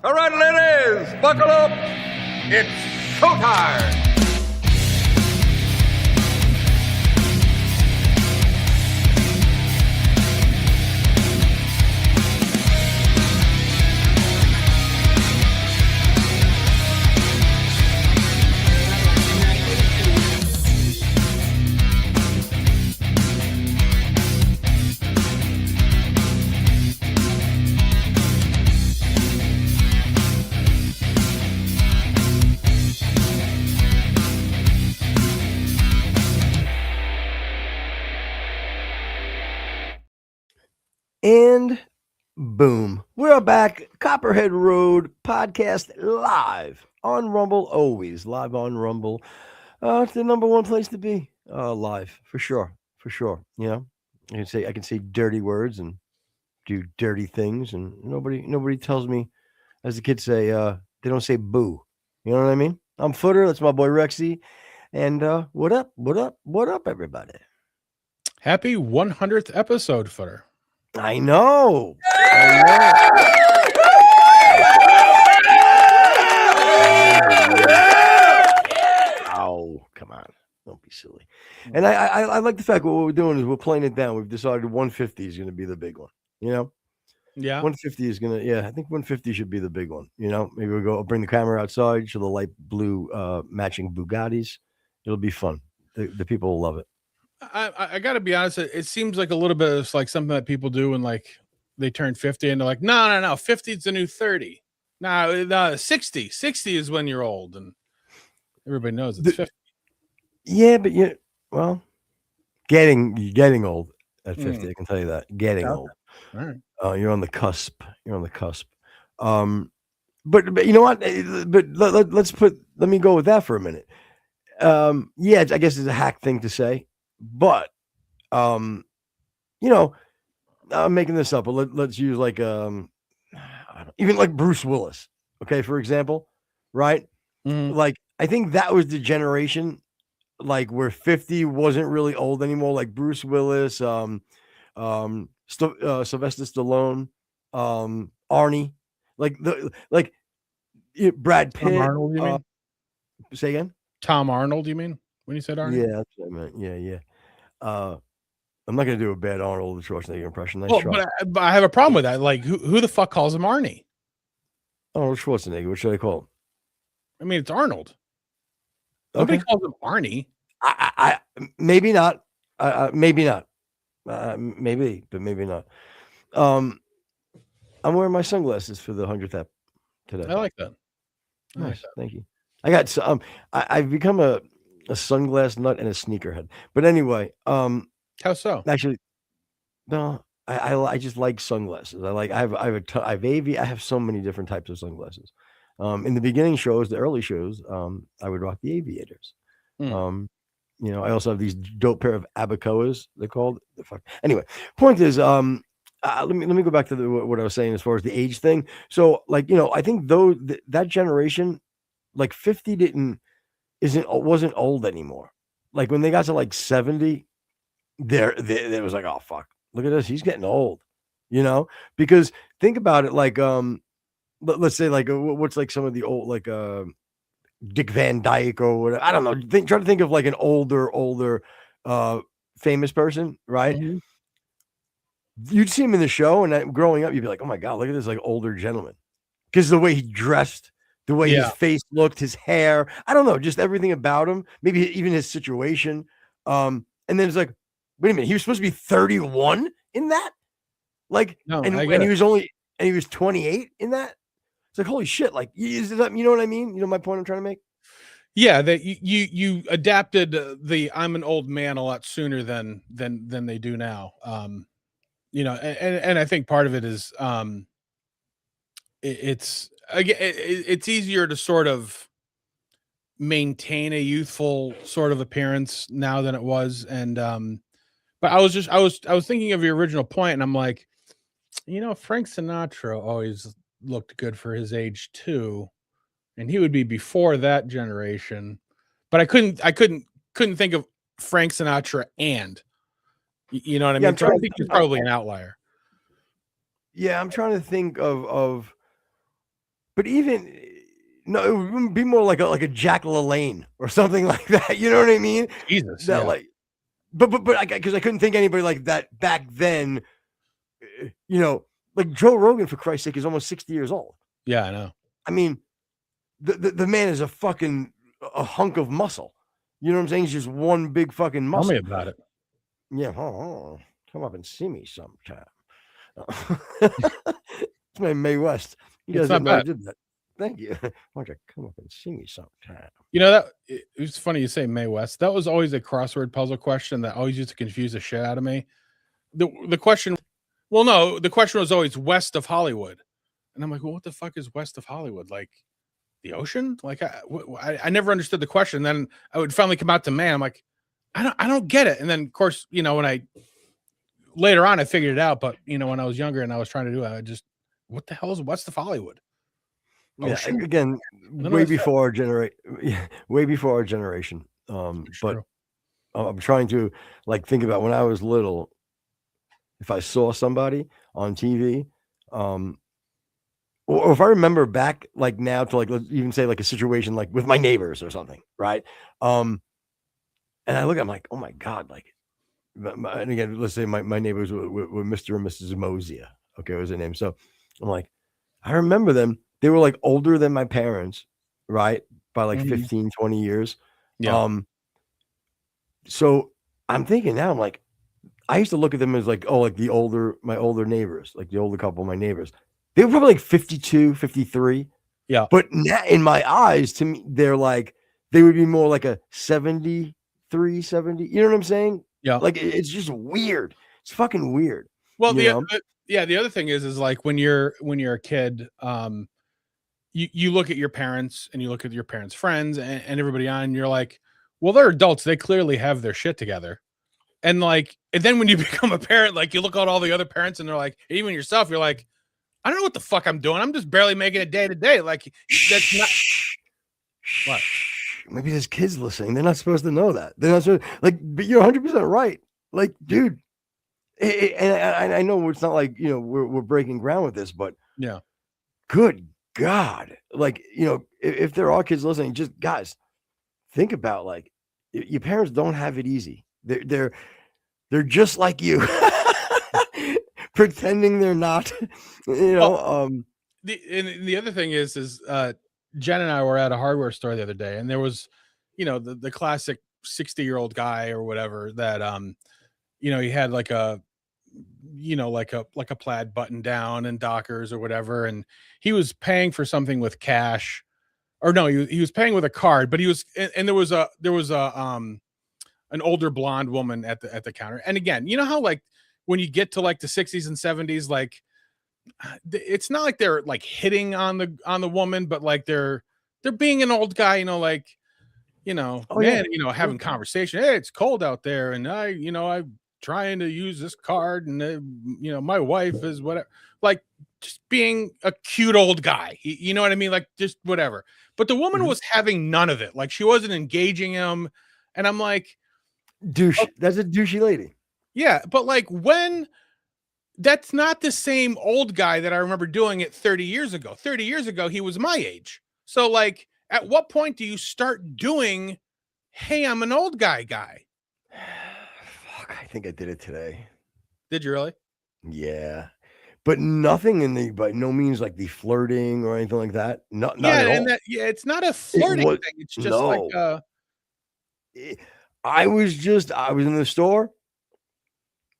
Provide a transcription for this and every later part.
All right, ladies, buckle up. It's showtime. And boom, we're back. Copperhead Road podcast live on Rumble, always live on Rumble. It's the number one place to be live for sure. You know, I can say dirty words and do dirty things, and nobody tells me, as the kids say, they don't say boo. You know what I mean? I'm Footer. That's my boy Rexy. And what up, everybody? Happy 100th episode, Footer. I know. Oh, come on. Don't be silly. And I like the fact what we're doing is we're playing it down. We've decided 150 is going to be the big one. You know? Yeah. 150 is going to, I think 150 should be the big one. You know, maybe I'll bring the camera outside, show the light blue matching Bugattis. It'll be fun. The people will love it. I got to be honest. It seems like a little bit of like something that people do when like they turn 50 and they're like, no, 50 is the new 30. No, 60 is when you're old, and everybody knows it's 50. Yeah, but getting old at 50. I can tell you that. Getting old. All right. You're on the cusp. But you know what? But let me go with that for a minute. I guess it's a hack thing to say. But, I'm making this up, but let's use like, even like Bruce Willis, okay, for example, right? Mm-hmm. Like, I think that was the generation, like, where 50 wasn't really old anymore, like Bruce Willis, Sylvester Stallone, Arnie, Brad Pitt. Tom Arnold, you mean? Say again? Tom Arnold, you mean? When you said Arnie? Yeah, that's what I meant. Yeah. I'm not going to do a bad Arnold Schwarzenegger impression. But I have a problem with that. Like, who the fuck calls him Arnie? Arnold Schwarzenegger. What should I call him? I mean, it's Arnold. Okay. Nobody calls him Arnie. I maybe not. Maybe not. Maybe, but maybe not. I'm wearing my sunglasses for the 100th ep today. I like that. Nice. Thank you. I got I've become a sunglass nut and a sneakerhead. But anyway, how so? Actually, no, I just like sunglasses. I have so many different types of sunglasses. In the beginning shows, the early shows, I would rock the aviators. I also have these dope pair of Abacoas, they're called. Anyway, point is, let me go back to what I was saying as far as the age thing. So, I think that generation, like 50 wasn't old anymore. Like when they got to like 70, there was like, oh fuck, look at this, he's getting old, because think about it, like let's say like what's like some of the old, like Dick Van Dyke or whatever, I don't know, try to think of like an older famous person, right? Mm-hmm. You'd see him in the show, and growing up you'd be like, oh my god, look at this like older gentleman, because the way he dressed, the way his face looked, his hair, I don't know, just everything about him, maybe even his situation. And then it's like, wait a minute, he was supposed to be 31 in that? Like, no, and he was 28 in that? It's like, holy shit, like, you know what I mean? You know my point I'm trying to make? Yeah, that you adapted the I'm an old man a lot sooner than they do now. And I think part of it is it's easier to sort of maintain a youthful sort of appearance now than it was. And but I was thinking of your original point, and I'm like, Frank Sinatra always looked good for his age too, and he would be before that generation. But I couldn't think of Frank Sinatra, and you know what I mean? I think he's probably an outlier. Yeah, I'm trying to think of but even no, it would be more like a Jack LaLanne or something like that. You know what I mean? Jesus, That yeah. like, but because I couldn't think anybody like that back then. You know, like Joe Rogan, for Christ's sake, is almost 60 years old. Yeah, I know. I mean, the man is a hunk of muscle. You know what I'm saying? He's just one big fucking Tell muscle. me about it. Yeah, come up and see me sometime. It's my Mae West. You guys It's not didn't know I bad. did that. Thank you. Why don't you come up and see me sometime? You know that it's funny you say Mae West. That was always a crossword puzzle question that always used to confuse the shit out of me. The question, well, no, the question was always west of Hollywood, and I'm like, well, what the fuck is west of Hollywood? Like the ocean? Like I never understood the question. Then I would finally come out to May. I'm like, I don't get it. And then of course, you know, when I later on I figured it out, but you know, when I was younger and I was trying to do it, I just what the hell is west of Hollywood? Yeah, Ocean? again, don't way understand. before our generation. Way before our generation. But True. I'm trying to like think about when I was little. If I saw somebody on TV, or if I remember back like now to like let's even say like a situation like with my neighbors or something, right? And I look, I'm like, oh my god, like, and again, let's say my neighbors were Mr. and Mrs. Mosier. Okay, was their name. So I'm like, I remember them. They were like older than my parents, right? By like 15, 20 years. Yeah. So I'm thinking now, I'm like, I used to look at them as like, oh, like my older neighbors, like the older couple, my neighbors. They were probably like 52, 53. Yeah. But now in my eyes, to me, they're like, they would be more like a 73, 70. You know what I'm saying? Yeah. Like it's just weird. It's fucking weird. Well, you know? the other thing is like when you're a kid, you look at your parents and you look at your parents' friends and everybody on, and you're like, well, they're adults. They clearly have their shit together. And like, and then when you become a parent, like you look at all the other parents and they're like, even yourself, you're like, I don't know what the fuck I'm doing. I'm just barely making it day to day. Like that's not what. Maybe there's kids listening. They're not supposed to know that. They're not supposed like, but you're 100% right. Like, dude, and I know it's not like, you know, we're breaking ground with this, but yeah, good God, like, you know, if there are kids listening, just guys, think about like your parents don't have it easy. They're just like you, pretending they're not. You know, well, the other thing is Jen and I were at a hardware store the other day, and there was, you know, the classic 60-year-old guy or whatever that you know, he had like a, you know, like a plaid button down and Dockers or whatever, and he was paying for something with cash, or no, he was paying with a card, but he was, and there was a an older blonde woman at the counter. And again, you know how like when you get to like the 60s and 70s, like it's not like they're like hitting on the woman, but like they're being an old guy, you know, like, you know, man, you know, having conversation. Hey, it's cold out there, and I'm trying to use this card, and you know, my wife is whatever, like just being a cute old guy. You know what I mean? Like just whatever. But the woman was having none of it. Like she wasn't engaging him, and I'm like, douche. That's a douchey lady. Yeah, but like when. That's not the same old guy that I remember doing it 30 years ago. 30 years ago, he was my age. So like, at what point do you start doing, hey, I'm an old guy? Fuck, I think I did it today. Did you really? Yeah. But nothing by no means like the flirting or anything like that. Not at all. It's not a flirting thing. It's just like I was in the store.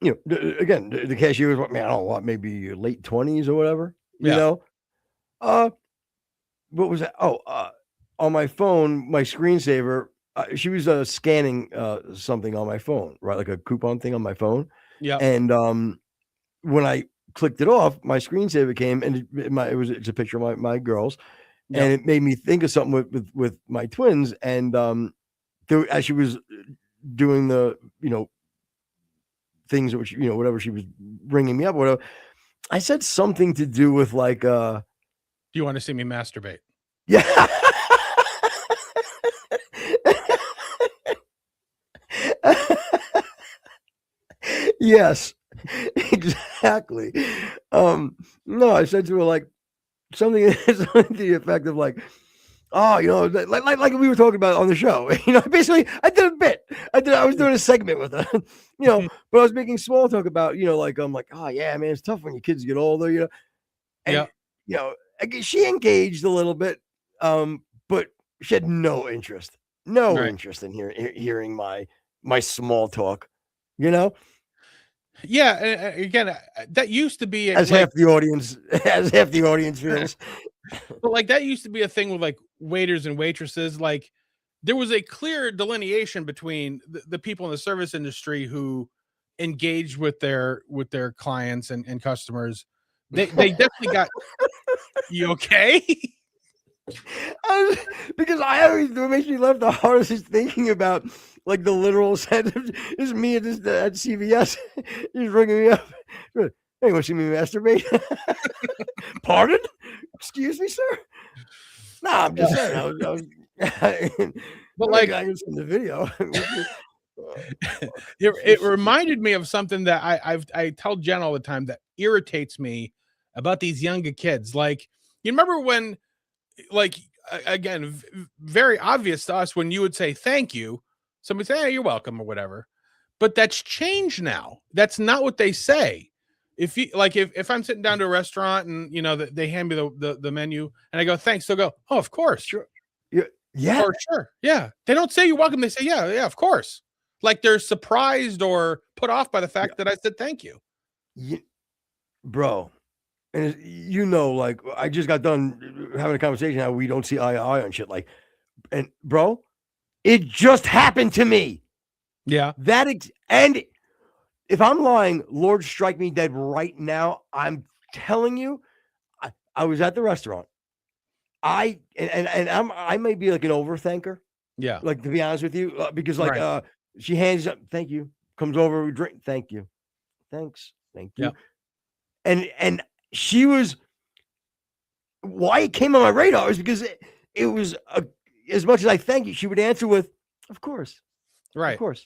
You know, again, the cashier was, man, I don't know what, maybe your late 20s or whatever, you know? What was that? On my phone, my screensaver, she was scanning something on my phone, right? Like a coupon thing on my phone. Yeah. And when I clicked it off, my screensaver came, and it's a picture of my girls. Yep. And it made me think of something with my twins. And as she was doing the, you know, things which, you know, whatever she was bringing me up, whatever, I said something to do with like do you want to see me masturbate? Yeah. Yes, exactly. No, I said to her like, something to the effect of like, oh, like we were talking about on the show. Basically, I did a bit. I was doing a segment with her, but I was making small talk about, like I'm like, oh yeah, man, it's tough when your kids get older, and she engaged a little bit, but she had no interest, interest in hearing my small talk, Yeah, again, that used to be as half the audience feels. But like that used to be a thing with like waiters and waitresses. Like there was a clear delineation between the people in the service industry who engaged with their clients and customers. They definitely got you okay? Because I always, what makes me laugh the hardest is thinking about like the literal sense of is me at CVS. He's ringing me up. Hey, want to see me masturbate? Pardon? Excuse me, sir. No, I'm just saying. I was but like I can send the video. it reminded me of something that I tell Jen all the time that irritates me about these younger kids. Like, you remember when, like, again, very obvious to us when you would say thank you, somebody say, hey, you're welcome or whatever. But that's changed now. That's not what they say. If you like, if I'm sitting down to a restaurant and they hand me the menu and I go thanks, they'll go, oh, of course, sure, yeah, or sure, yeah. They don't say you're welcome. They say yeah, of course. Like they're surprised or put off by the fact that I said thank you. Bro. And like I just got done having a conversation how we don't see eye to eye on shit. Like, and bro, it just happened to me. Yeah. And if I'm lying, Lord strike me dead right now. I'm telling you, I was at the restaurant. I may be like an overthinker. Yeah. Like, to be honest with you, because like she hands up, thank you, comes over, we drink, thank you, thanks, thank you, and she was, why it came on my radar is because it was as much as I thank you, she would answer with, of course, right, of course.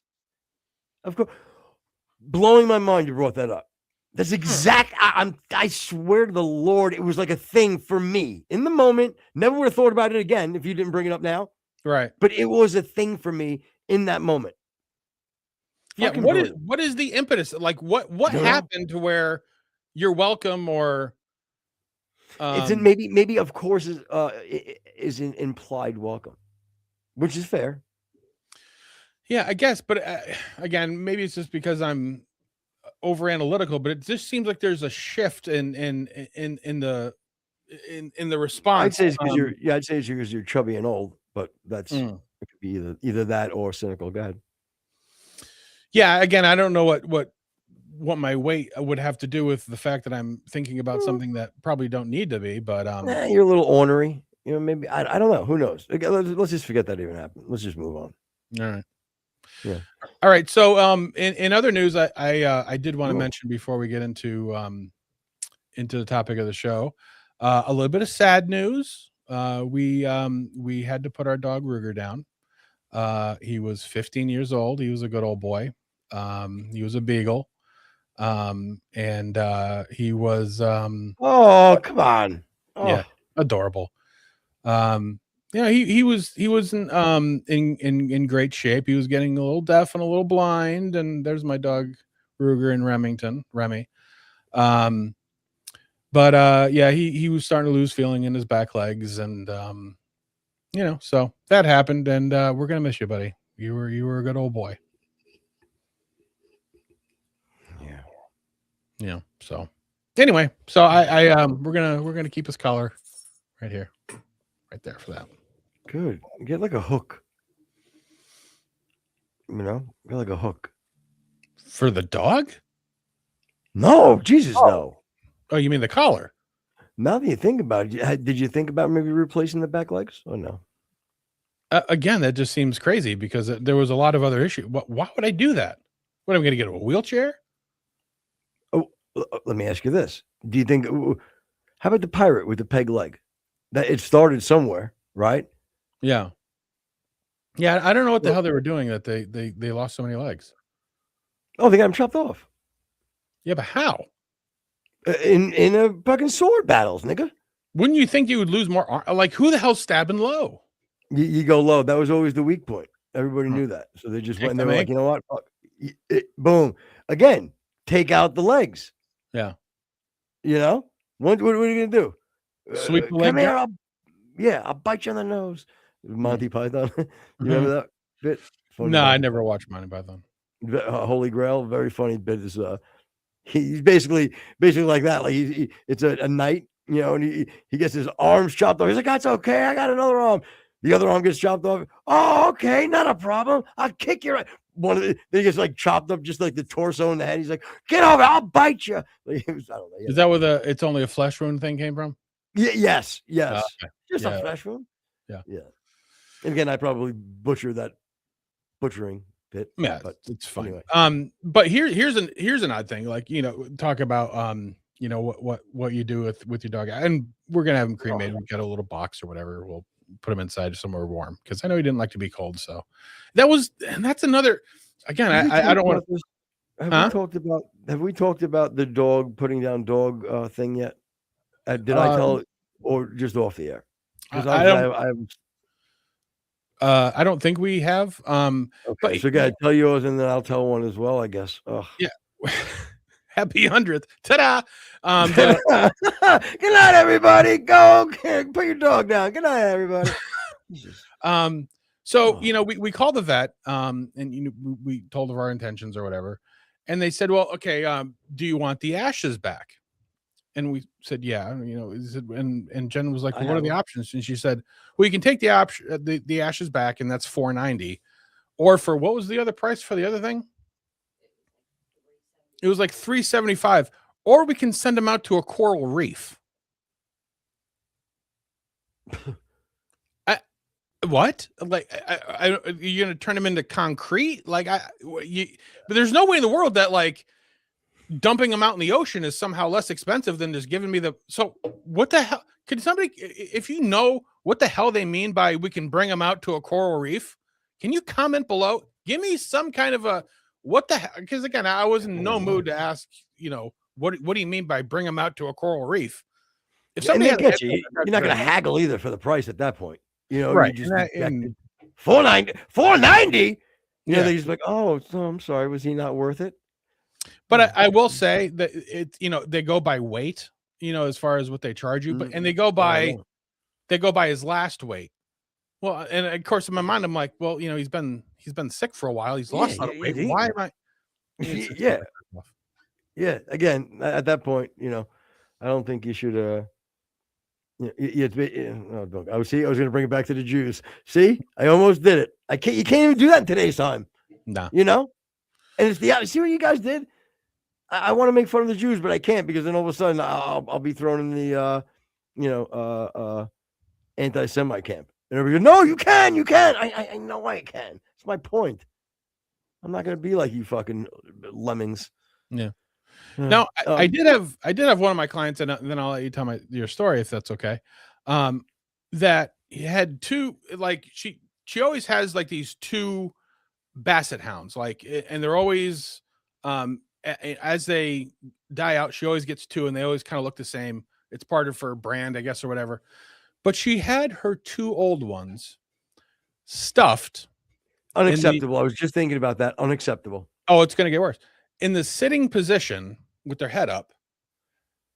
Blowing my mind you brought that up. That's exact. I swear to the Lord, it was like a thing for me in the moment. Never would have thought about it again if you didn't bring it up now. Right. But it was a thing for me in that moment. Yeah. What is the impetus? Like what happened to where you're welcome or it's in maybe of course is an implied welcome, which is fair. Yeah, I guess, but again, maybe it's just because I'm over analytical, but it just seems like there's a shift in the response. I'd say it's because you're chubby and old, but that's it could be either that or cynical. Go ahead. Yeah, again, I don't know what my weight would have to do with the fact that I'm thinking about something that probably don't need to be, but you're a little ornery. Maybe I don't know. Who knows? Let's just forget that even happened. Let's just move on. All right. Yeah. All right. So in other news, I did want to mention before we get into the topic of the show, a little bit of sad news. We had to put our dog Ruger down. He was 15 years old. He was a good old boy. He was a beagle. And he was oh, come on. Oh. Yeah, adorable. He was in great shape. He was getting a little deaf and a little blind, and there's my dog Ruger in Remy. But he was starting to lose feeling in his back legs, and so that happened, and we're gonna miss you, buddy. You were a good old boy. Yeah. So anyway, so we're gonna keep his collar right here, right there for that. Good. Get like a hook. Get like a hook for the dog. No, Jesus, no. Oh, you mean the collar? Now that you think about it, did you think about maybe replacing the back legs? Oh no. Again, that just seems crazy because there was a lot of other issues. Why would I do that? What, am I going to get a wheelchair? Oh, let me ask you this: do you think? How about the pirate with the peg leg? That it started somewhere, right? Yeah. I don't know what the hell they were doing that they lost so many legs. Oh, they got him chopped off. Yeah, but how? In a fucking sword battles, nigga. Wouldn't you think you would lose more? Like, who the hell's stabbing low? You go low. That was always the weak point. Everybody Huh. knew that. So they just Take went and the they were like, make. you know what? Fuck. Boom. Again, take out the legs. Yeah. You know? What are you going to do? Sweep the leg come here. down? I'll bite you on the nose. Monty Python. You Mhm. remember that bit? Funny No, I Monty never watched Monty Python. Holy Grail, very funny bit is he's basically like that. Like it's a knight, you know, and he gets his arms chopped off. He's like, that's okay, I got another arm. The other arm gets chopped off. Oh, okay, not a problem. I'll kick your one of the then he gets like chopped up just like the torso and the head. He's like, get over, I'll bite you. Like, I don't know. Is that where the it's only a flesh wound thing came from? Yes. Okay. Just Yeah. a flesh wound. Yeah. And again, I probably butcher that butchering bit. Yeah, but it's fine. anyway. But here's an odd thing. Like, you know, talk about you know, what you do with your dog, and we're gonna have him cremated. We got a little box or whatever. We'll put him inside somewhere warm because I know he didn't like to be cold. So that's another. Again, I don't want to. Have we talked about the dog putting down dog thing yet? Did I tell it or just off the air? Because I don't think we have. Okay, but so gotta tell yours and then I'll tell one as well, I guess. Yeah. Happy 100th. Ta-da. Good night, everybody. Go put your dog down. Good night, everybody. So, you know, we called the vet, and you know, we told of our intentions or whatever. And they said, well, okay, do you want the ashes back? And we said, yeah, you know, and Jen was like, well, what are the options? And she said, well, you can take the ashes back, and that's $490. Or for what was the other price for the other thing? It was like $375. Or we can send them out to a coral reef. What? Like, you're gonna turn them into concrete? Like, but there's no way in the world that like dumping them out in the ocean is somehow less expensive than just giving me the. So what the hell? Can somebody, if you know what the hell they mean by we can bring them out to a coral reef, can you comment below? Give me some kind of a what the hell? Because again, I was in no mood to ask. You know, what do you mean by bring them out to a coral reef? If somebody gets you, you're not going to haggle either for the price at that point. You know, right? You just $490. You know, they just like, oh, so I'm sorry, was he not worth it? But I will say that you know, they go by weight, you know, as far as what they charge you, but and they go by his last weight. Well, and of course in my mind I'm like, well, you know, he's been sick for a while. He's lost a lot of weight. Why am I? Yeah. Again, at that point, you know, I don't think you should. I was going to bring it back to the Jews. See, I almost did it. You can't even do that in today's time. No, you know, and it's see what you guys did. I want to make fun of the Jews, but I can't because then all of a sudden I'll be thrown in the anti-Semite camp, and everybody goes, no, you can. I know I can. It's my point. I'm not going to be like you fucking lemmings. Yeah. Now, I did have one of my clients, and then I'll let you tell your story if that's okay. That he had two, like she always has like these two Basset hounds, like, and they're always as they die out, she always gets two, and they always kind of look the same. It's part of her brand, I guess, or whatever. But she had her two old ones stuffed. Unacceptable. I was just thinking about that. Unacceptable. Oh, it's going to get worse. In the sitting position with their head up,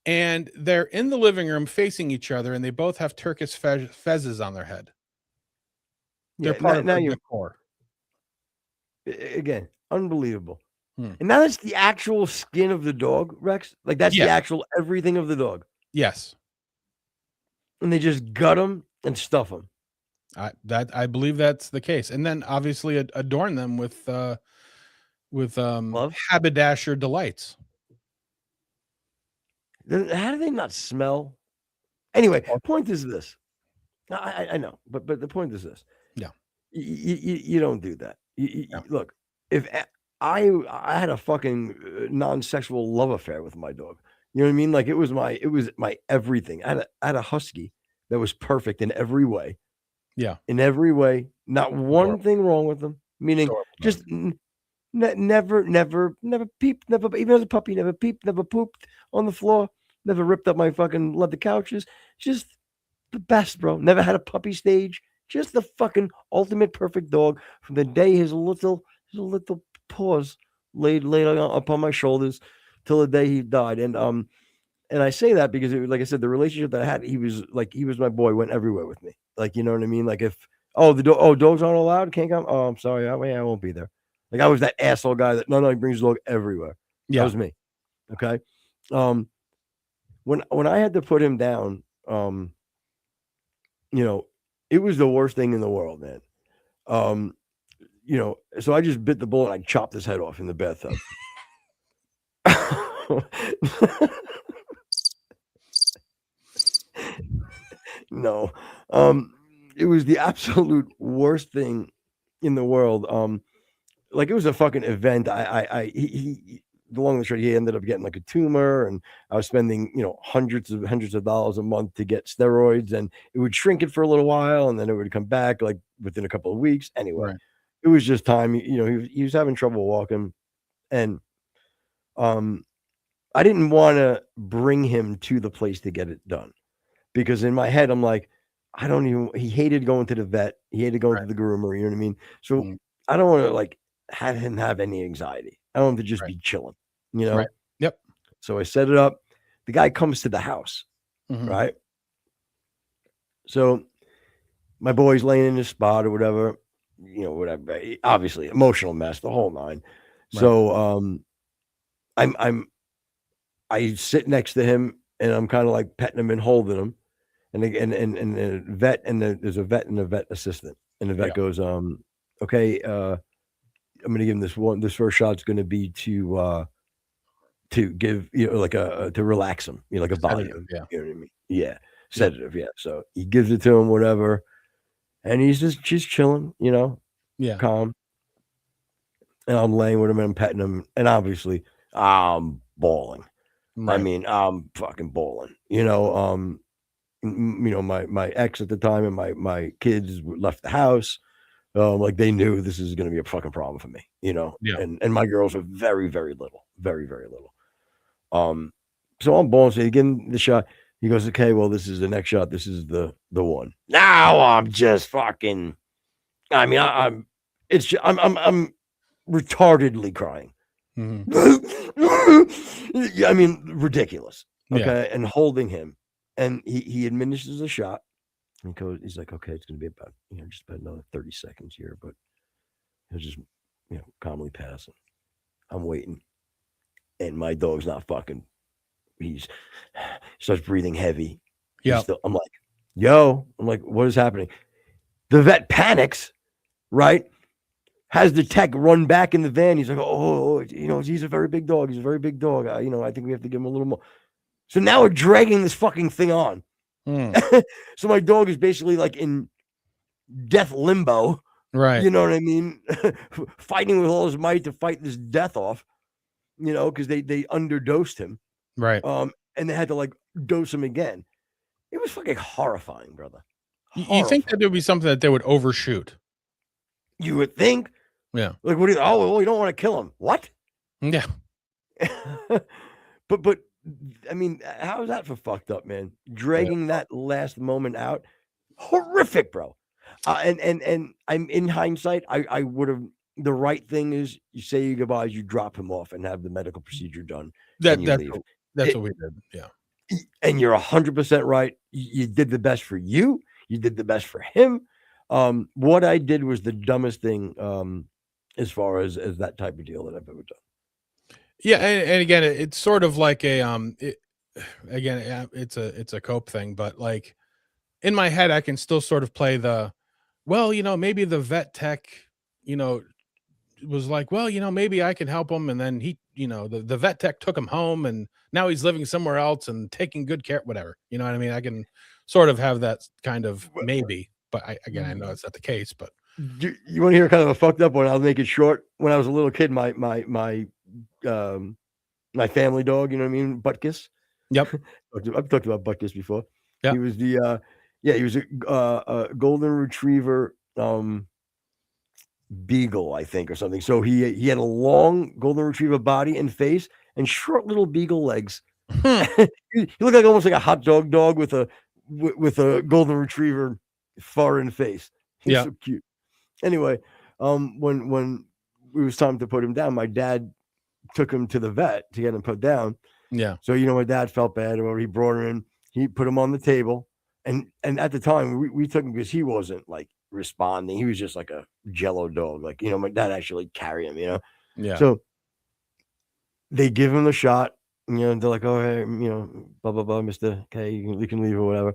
and they're in the living room facing each other, and they both have Turkish fezzes on their head. They're part of the decor. Again, unbelievable. And now that's the actual skin of the dog, Rex. Like that's the actual everything of the dog. Yes. And they just gut them and stuff them. I believe that's the case, and then obviously adorn them with haberdasher delights. How do they not smell? Anyway, point is this. I know, but the point is this. Yeah, you don't do that. Look, if I had a fucking non-sexual love affair with my dog, you know what I mean? Like it was my everything. I had a husky that was perfect in every way. Yeah, in every way, not one thing wrong with them. Meaning, just never peeped, never even as a puppy, never peeped, never pooped on the floor, never ripped up my fucking leather couches. Just the best, bro. Never had a puppy stage. Just the fucking ultimate perfect dog. From the day his little paws laid up on my shoulders till the day he died. And I say that because like I said, the relationship that I had, he was my boy, went everywhere with me. Like, you know what I mean? Like if dogs aren't allowed, can't come. Oh, I'm sorry, I won't be there. Like I was that asshole guy that he brings the dog everywhere. Yeah. That was me. Okay. When I had to put him down, it was the worst thing in the world, man. So I just bit the bullet and I chopped his head off in the bathtub. No. It was the absolute worst thing in the world. Like it was a fucking event. He the long and short, he ended up getting like a tumor, and I was spending, hundreds of dollars a month to get steroids, and it would shrink it for a little while, and then it would come back like within a couple of weeks. Anyway, Right. It was just time. He was having trouble walking, and I didn't want to bring him to the place to get it done because in my head I'm like, he hated going to the vet. He hated going to the groomer. You know what I mean? So I don't want to like have him have any anxiety. I want him to just be chilling, Right. Yep. So I set it up. The guy comes to the house, right? So my boy's laying in his spot or whatever, whatever. Obviously, emotional mess, the whole nine. Right. So I sit next to him and I'm kind of like petting him and holding him. And the vet there's a vet and a vet assistant. And the vet goes, okay, I'm going to give him this first shot's going to be to give, like to relax him, like a Valium. Yeah. You know what I mean? Yeah. Sedative. Yeah. So he gives it to him, whatever. And he's just chilling, calm. And I'm laying with him and I'm petting him. And obviously I'm bawling. Right. I mean, I'm fucking bawling, my ex at the time and my kids left the house. Like they knew this is going to be a fucking problem for me, and my girls are very, very little, very, very little. So I'm bawling. So he give him the shot. He goes, okay, well, this is the next shot. This is the one. Now I'm just fucking, I mean, I'm retardedly crying. I mean, ridiculous. Okay. Yeah. And holding him, and he administers a shot. And he's like, okay, it's going to be about, just about another 30 seconds here, but he'll just, calmly pass. I'm waiting. And my dog's not fucking, he starts breathing heavy. Yeah. I'm like, what is happening? The vet panics, right? Has the tech run back in the van. He's like, he's a very big dog. He's a very big dog. I think we have to give him a little more. So now we're dragging this fucking thing on. So my dog is basically like in death limbo, right? You know what I mean? Fighting with all his might to fight this death off, because they underdosed him, right? And they had to like dose him again. It was fucking horrifying, brother. You think that there would be something that they would overshoot? You would think, yeah. Like, what do you? Oh, well, you don't want to kill him. What? Yeah. But. I mean, how is that for fucked up, man? Dragging that last moment out, horrific, bro. And I'm in hindsight, I would have. The right thing is you say your goodbyes, you drop him off, and have the medical procedure done. That's what we did. Yeah, and you're 100% right. You did the best for you. You did the best for him. What I did was the dumbest thing, as far as that type of deal that I've ever done. Yeah, and again, it's sort of like a it's a cope thing, but like in my head, I can still sort of play maybe the vet tech, was like, maybe I can help him, and then he, the vet tech took him home, and now he's living somewhere else and taking good care, whatever. You know what I mean? I can sort of have that kind of maybe, but I know it's not the case. But you want to hear kind of a fucked up one? I'll make it short. When I was a little kid, my family dog, you know what I mean? Butkus. Yep. I've talked about Butkus before. Yeah. He was he was a golden retriever, beagle, I think, or something. So he had a long golden retriever body and face and short little beagle legs. He looked like almost like a hot dog with a with a golden retriever foreign face. He's Yeah. so cute. Anyway, when it was time to put him down, my dad took him to the vet to get him put down. Yeah. So my dad felt bad, or he brought him in. He put him on the table, and at the time we took him because he wasn't like responding. He was just like a jello dog. Like my dad actually carry him. Yeah. So they give him the shot. They're like, oh, hey, blah blah blah, Mister K, you can leave or whatever.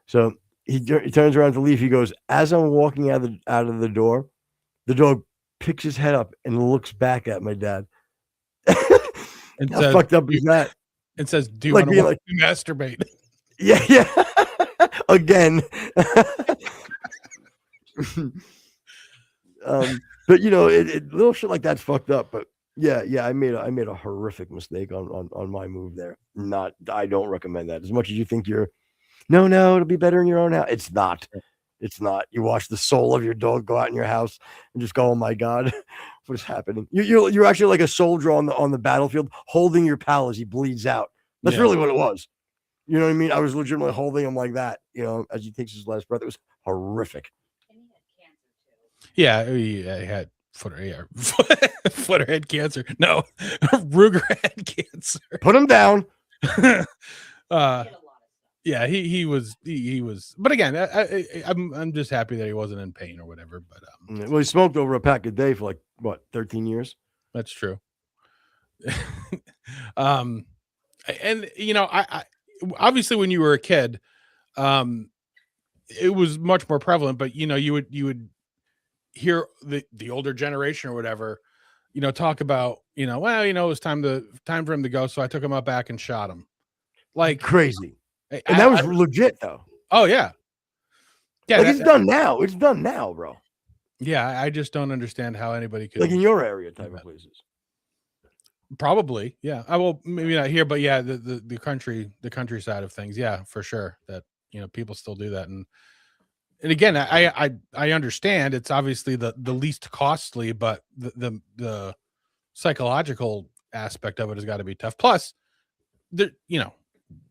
So he turns around to leave. He goes, as I'm walking out of the door, the dog picks his head up and looks back at my dad. And How says, fucked up is that? It says, "Do you Like want being to like- masturbate?" Yeah. Again. But little shit like that's fucked up. But yeah, I made a horrific mistake on my move there. I don't recommend that. As much as you think no, it'll be better in your own house. It's not. It's not. You watch the soul of your dog go out in your house and just go, oh my God, what is happening? You're actually like a soldier on the battlefield holding your pal as he bleeds out. That's really what it was. You know what I mean? I was legitimately holding him like that, as he takes his last breath. It was horrific. Yeah, he had footer head cancer. No, Ruger head cancer. Put him down. Yeah, he was. But again, I'm just happy that he wasn't in pain or whatever. But Well, he smoked over a pack a day for like what, 13 years. That's true. And I obviously when you were a kid, it was much more prevalent. But you would hear the older generation or whatever, talk about well, it was time for him to go, so I took him out back and shot him. Like crazy. And that was legit though. Oh yeah. Yeah. Like it's done now. It's done now, bro. Yeah. I just don't understand how anybody could, like in your area type of places. Probably. Yeah. I will, maybe not here, but yeah, the countryside of things. Yeah, for sure. That, people still do that. And again, I understand it's obviously the least costly, but the psychological aspect of it has got to be tough. Plus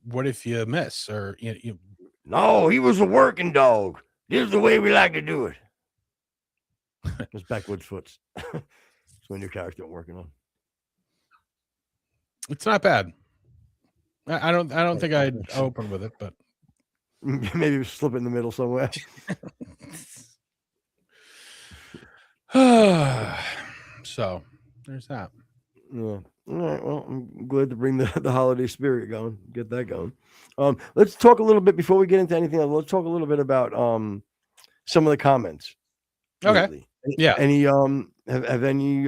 what if you miss or No, he was a working dog. This is the way we like to do it. It's backwoods foots. It's my new character I'm working on. It's not bad. I don't think I'd open with it, but maybe slip it in the middle somewhere. So there's that. Yeah. All right. Well, I'm glad to bring the holiday spirit going. Get that going. Let's talk a little bit before we get into anything else. Let's talk a little bit about some of the comments. Okay. Lately. Yeah. Any have any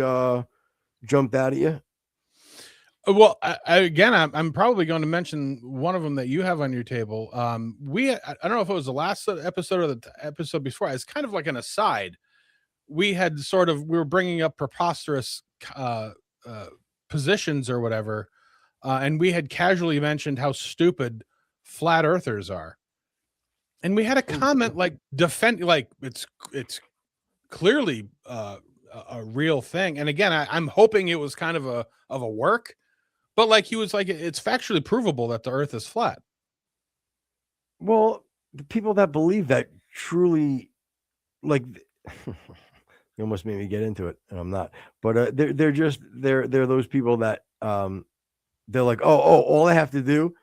jumped out at you? Well, I'm probably going to mention one of them that you have on your table. I don't know if it was the last episode or the episode before. It's kind of like an aside. We were bringing up preposterous positions or whatever, and we had casually mentioned how stupid flat earthers are, and we had a comment like it's clearly a real thing. And again, I'm hoping it was kind of a work, but like he was like, it's factually provable that the earth is flat. Well, the people that believe that truly, like, you almost made me get into it, and I'm not. But they're those people that they're like, oh, all I have to do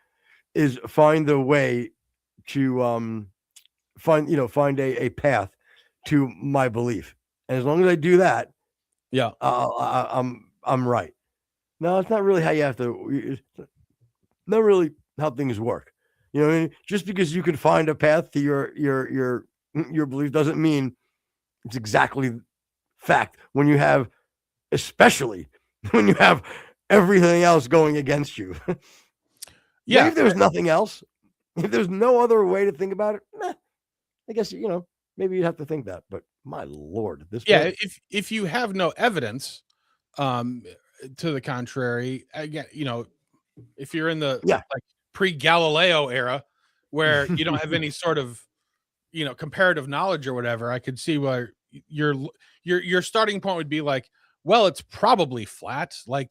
is find a way to find a path to my belief, and as long as I do that, yeah, I'm right. No, it's not really how you have to. Not really how things work. You know what I mean? Just because you can find a path to your belief doesn't mean it's exactly fact. Especially when you have everything else going against you. Yeah. If there's nothing else, if there's no other way to think about it, I guess maybe you'd have to think that. But my Lord, this. Yeah, if you have no evidence, to the contrary, again, if you're in the like pre-Galileo era where you don't have any sort of comparative knowledge or whatever, I could see where your starting point would be like, well, it's probably flat. Like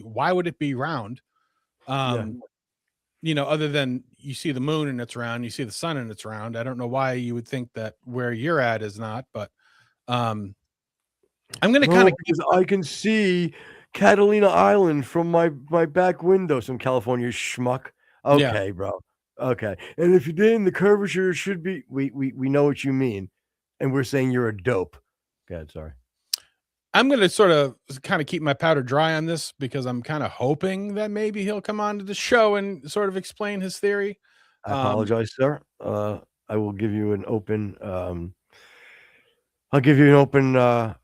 why would it be round? other than you see the moon and it's round, you see the sun and it's round. I don't know why you would think that where you're at is not, but I'm going to kind of because I can see Catalina Island from my back window. Some California schmuck. Okay, bro. Okay, and if you didn't, the curvature should be. We know what you mean, and we're saying you're a dope. God, sorry. I'm going to sort of kind of keep my powder dry on this because I'm kind of hoping that maybe he'll come on to the show and sort of explain his theory. I apologize, sir. I will give you an open. I'll give you an open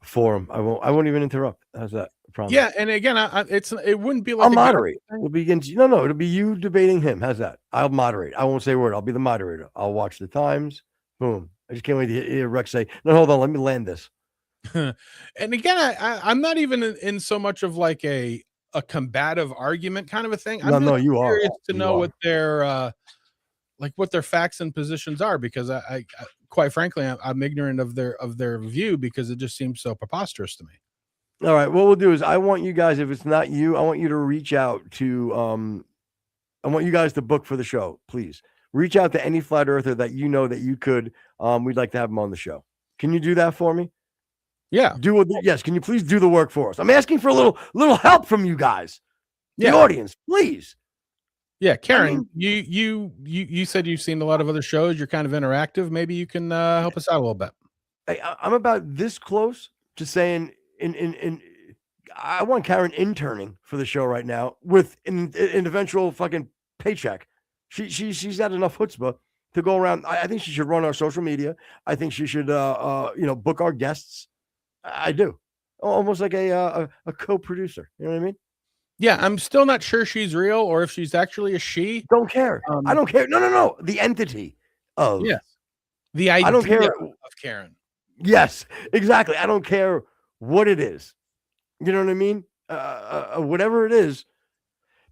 forum. I won't even interrupt. How's that? I promise. Yeah, and again, it wouldn't be like I'll moderate. It'll be no. It'll be you debating him. How's that? I'll moderate. I won't say a word. I'll be the moderator. I'll watch the times. Boom. I just can't wait to hear Rex say, "No, hold on. Let me land this." And again, I'm not even in so much of like a combative argument kind of a thing. I'm no, you are. Curious to know what their what their facts and positions are, because I quite frankly I'm ignorant of their view, because it just seems so preposterous to me. All right, what we'll do is I want you guys, if it's not you, I want you to reach out to I want you guys to book for the show. Please reach out to any flat earther that you know that you could. We'd like to have them on the show. Can you do that for me? Yeah. Yes. Can you please do the work for us? I'm asking for a little help from you guys, the audience, please. Yeah, Karen, you said you've seen a lot of other shows. You're kind of interactive. Maybe you can help us out a little bit. I'm about this close to saying I want Karen interning for the show right now with an eventual fucking paycheck. She's had enough chutzpah to go around. I think she should run our social media. I think she should book our guests. I do. Almost like a co-producer. You know what I mean? Yeah, I'm still not sure she's real or if she's actually a she. Don't care. I don't care. No. The entity of. Yes. The idea I don't care of Karen. Yes, exactly. I don't care what it is. You know what I mean? Whatever it is.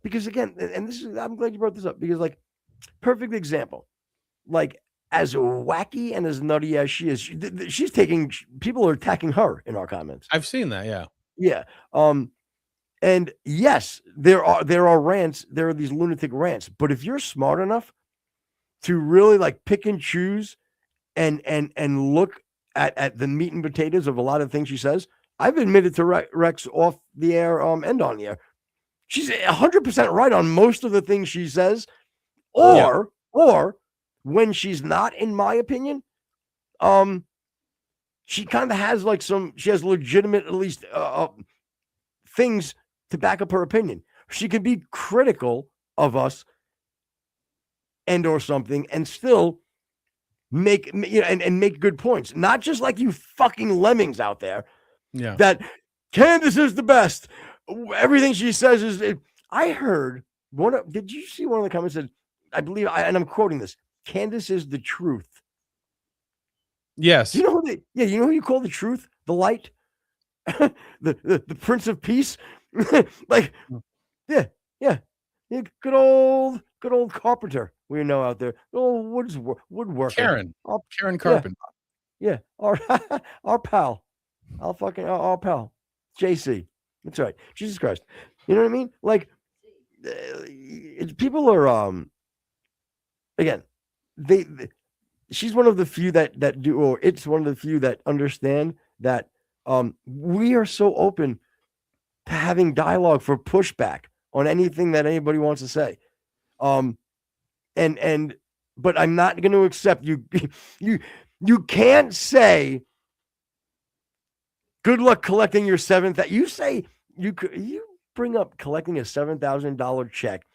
Because again, and this is, I'm glad you brought this up, because like, perfect example. Like, as wacky and as nutty as she is, she's taking, people are attacking her in our comments. I've seen that. Yeah. Yeah. And yes, there are rants. There are these lunatic rants. But if you're smart enough to really like pick and choose and look at the meat and potatoes of a lot of things she says, I've admitted to Rex off the air and on the air. She's 100% right on most of the things she says, or when she's not, in my opinion, she kind of has like she has legitimate, at least things to back up her opinion. She can be critical of us and or something and still make, and make good points. Not just like you fucking lemmings out there. Yeah. That Candace is the best. Everything she says is. I heard did you see one of the comments that I believe, and I'm quoting this, Candace is the truth. Yes. You know who you call the truth? The light? the Prince of Peace? Like, yeah. Good old carpenter we know out there. Old woodworker. Karen Carpenter. Yeah. Our pal. Our pal. JC. That's right. Jesus Christ. You know what I mean? Like, people are again, she's one of the few that do, or it's one of the few that understand that we are so open to having dialogue for pushback on anything that anybody wants to say. But I'm not going to accept you can't say good luck collecting your seventh. You say you bring up collecting a $7,000 check.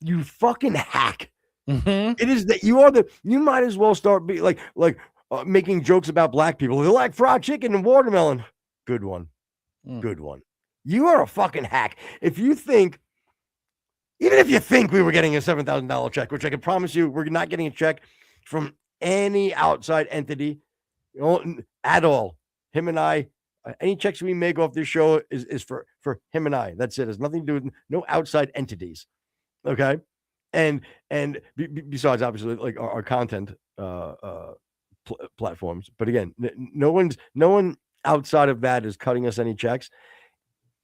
You fucking hack. Mm-hmm. It is that you might as well start be like making jokes about black people. They like fried chicken and watermelon. Good one. Good one. You are a fucking hack. Even if you think we were getting a $7,000 check, which I can promise you, we're not getting a check from any outside entity at all. Him and I, any checks we make off this show is for him and I. That's it. It has nothing to do with no outside entities. Okay. And besides, obviously, like our content platforms. But again, no one outside of that is cutting us any checks.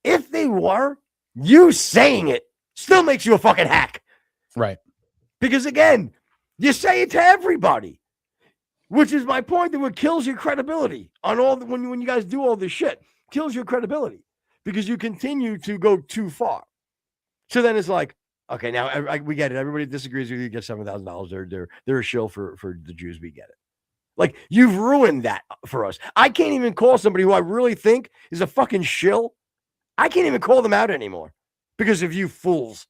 If they were, you saying it still makes you a fucking hack. Right. Because again, you say it to everybody, which is my point, that what kills your credibility on all the, when you guys do all this shit, kills your credibility because you continue to go too far. So then it's like, okay, now we get it. Everybody disagrees with you. Get $7,000. They're a shill for the Jews. We get it. Like, you've ruined that for us. I can't even call somebody who I really think is a fucking shill. I can't even call them out anymore because of you fools.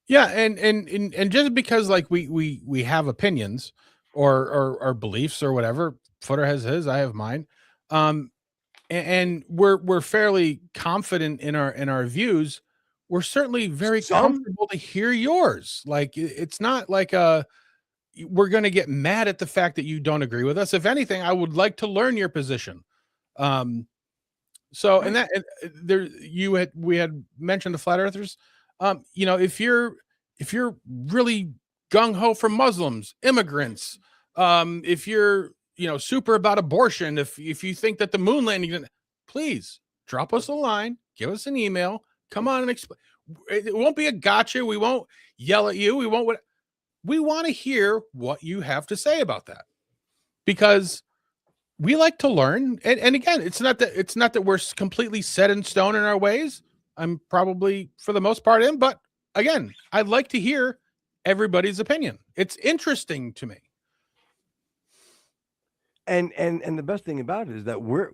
Yeah, and just because like we have opinions or beliefs or whatever, Footer has his, I have mine. And we're fairly confident in our views. We're certainly very comfortable to hear yours. Like, it's not like we're going to get mad at the fact that you don't agree with us. If anything, I would like to learn your position. So, and that there we had mentioned the flat earthers. You know, if you're really gung ho for Muslims, immigrants, if you're, you know, super about abortion, if you think that the moon landing, please drop us a line, give us an email, come on and explain. It won't be a gotcha. We won't yell at you. We won't. We want to hear what you have to say about that, because we like to learn. And again, it's not that we're completely set in stone in our ways. I'm probably for the most part in, but again, I'd like to hear everybody's opinion. It's interesting to me. And the best thing about it is that we're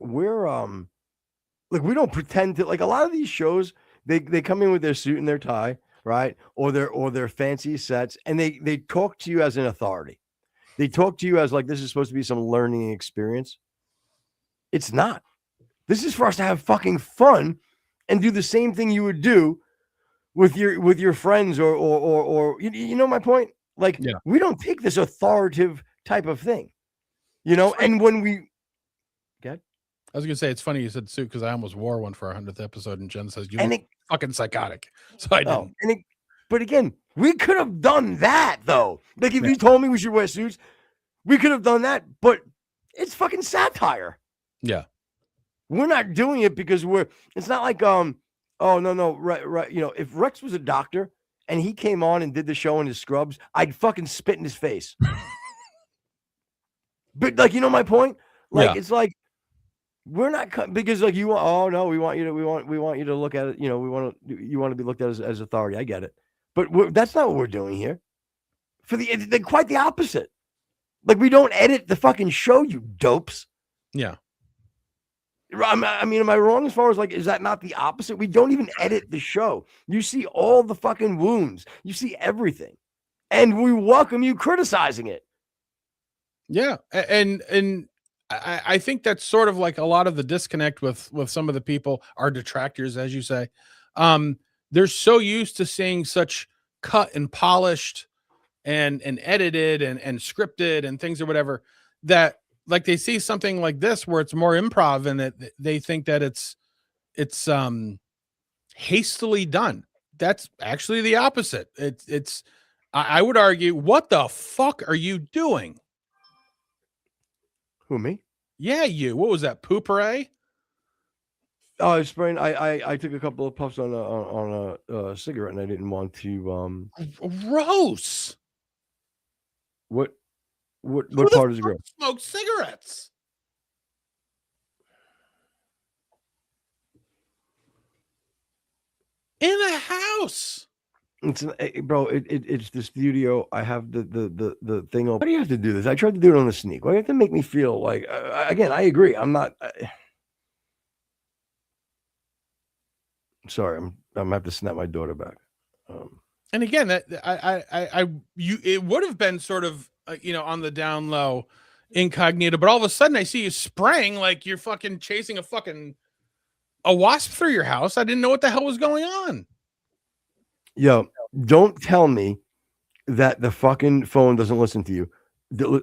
like, we don't pretend to, like, a lot of these shows, they come in with their suit and their tie, right? Or their fancy sets, and they talk to you as an authority. They talk to you as like, this is supposed to be some learning experience. It's not. This is for us to have fucking fun and do the same thing you would do with your friends or you know my point? Like, yeah. We don't take this authoritative type of thing, you know? And when we get, I was gonna say, it's funny you said suit because I almost wore one for our 100th episode, and Jen says you fucking psychotic. So I didn't. But again, we could have done that though. Like, if you told me we should wear suits, we could have done that. But it's fucking satire. Yeah, we're not doing it because it's not like oh no, right. You know, if Rex was a doctor and he came on and did the show in his scrubs, I'd fucking spit in his face. But like, you know my point? Like, it's like, we're not, because like, you want, oh no, we want you to look at it, you know, you want to be looked at as authority. I get it. But that's not what we're doing here. They're quite the opposite. Like, we don't edit the fucking show, you dopes. Yeah. I mean, am I wrong as far as, like, is that not the opposite? We don't even edit the show. You see all the fucking wounds. You see everything. And we welcome you criticizing it. Yeah. And I think that's sort of like a lot of the disconnect with some of the people, our detractors, as you say. They're so used to seeing such cut and polished and edited and scripted and things or whatever, that like they see something like this where it's more improv, and that they think that it's hastily done. That's actually the opposite. It's I would argue, what the fuck are you doing? Who, me? Yeah, you. What was that, pooperay? Oh, I was spraying. I took a couple of puffs on a cigarette, and I didn't want to. Gross. What part is gross? Smoke cigarettes. In a house. It's the studio. I have the thing open. Why do you have to do this? I tried to do it on the sneak. Why do you have to make me feel like? Again, I agree. I'm not. Sorry, I'm gonna have to snap my daughter back. And again, that it would have been sort of you know, on the down low, incognito, but all of a sudden I see you spraying like you're fucking chasing a wasp through your house. I didn't know what the hell was going on. Yo, don't tell me that the fucking phone doesn't listen to you,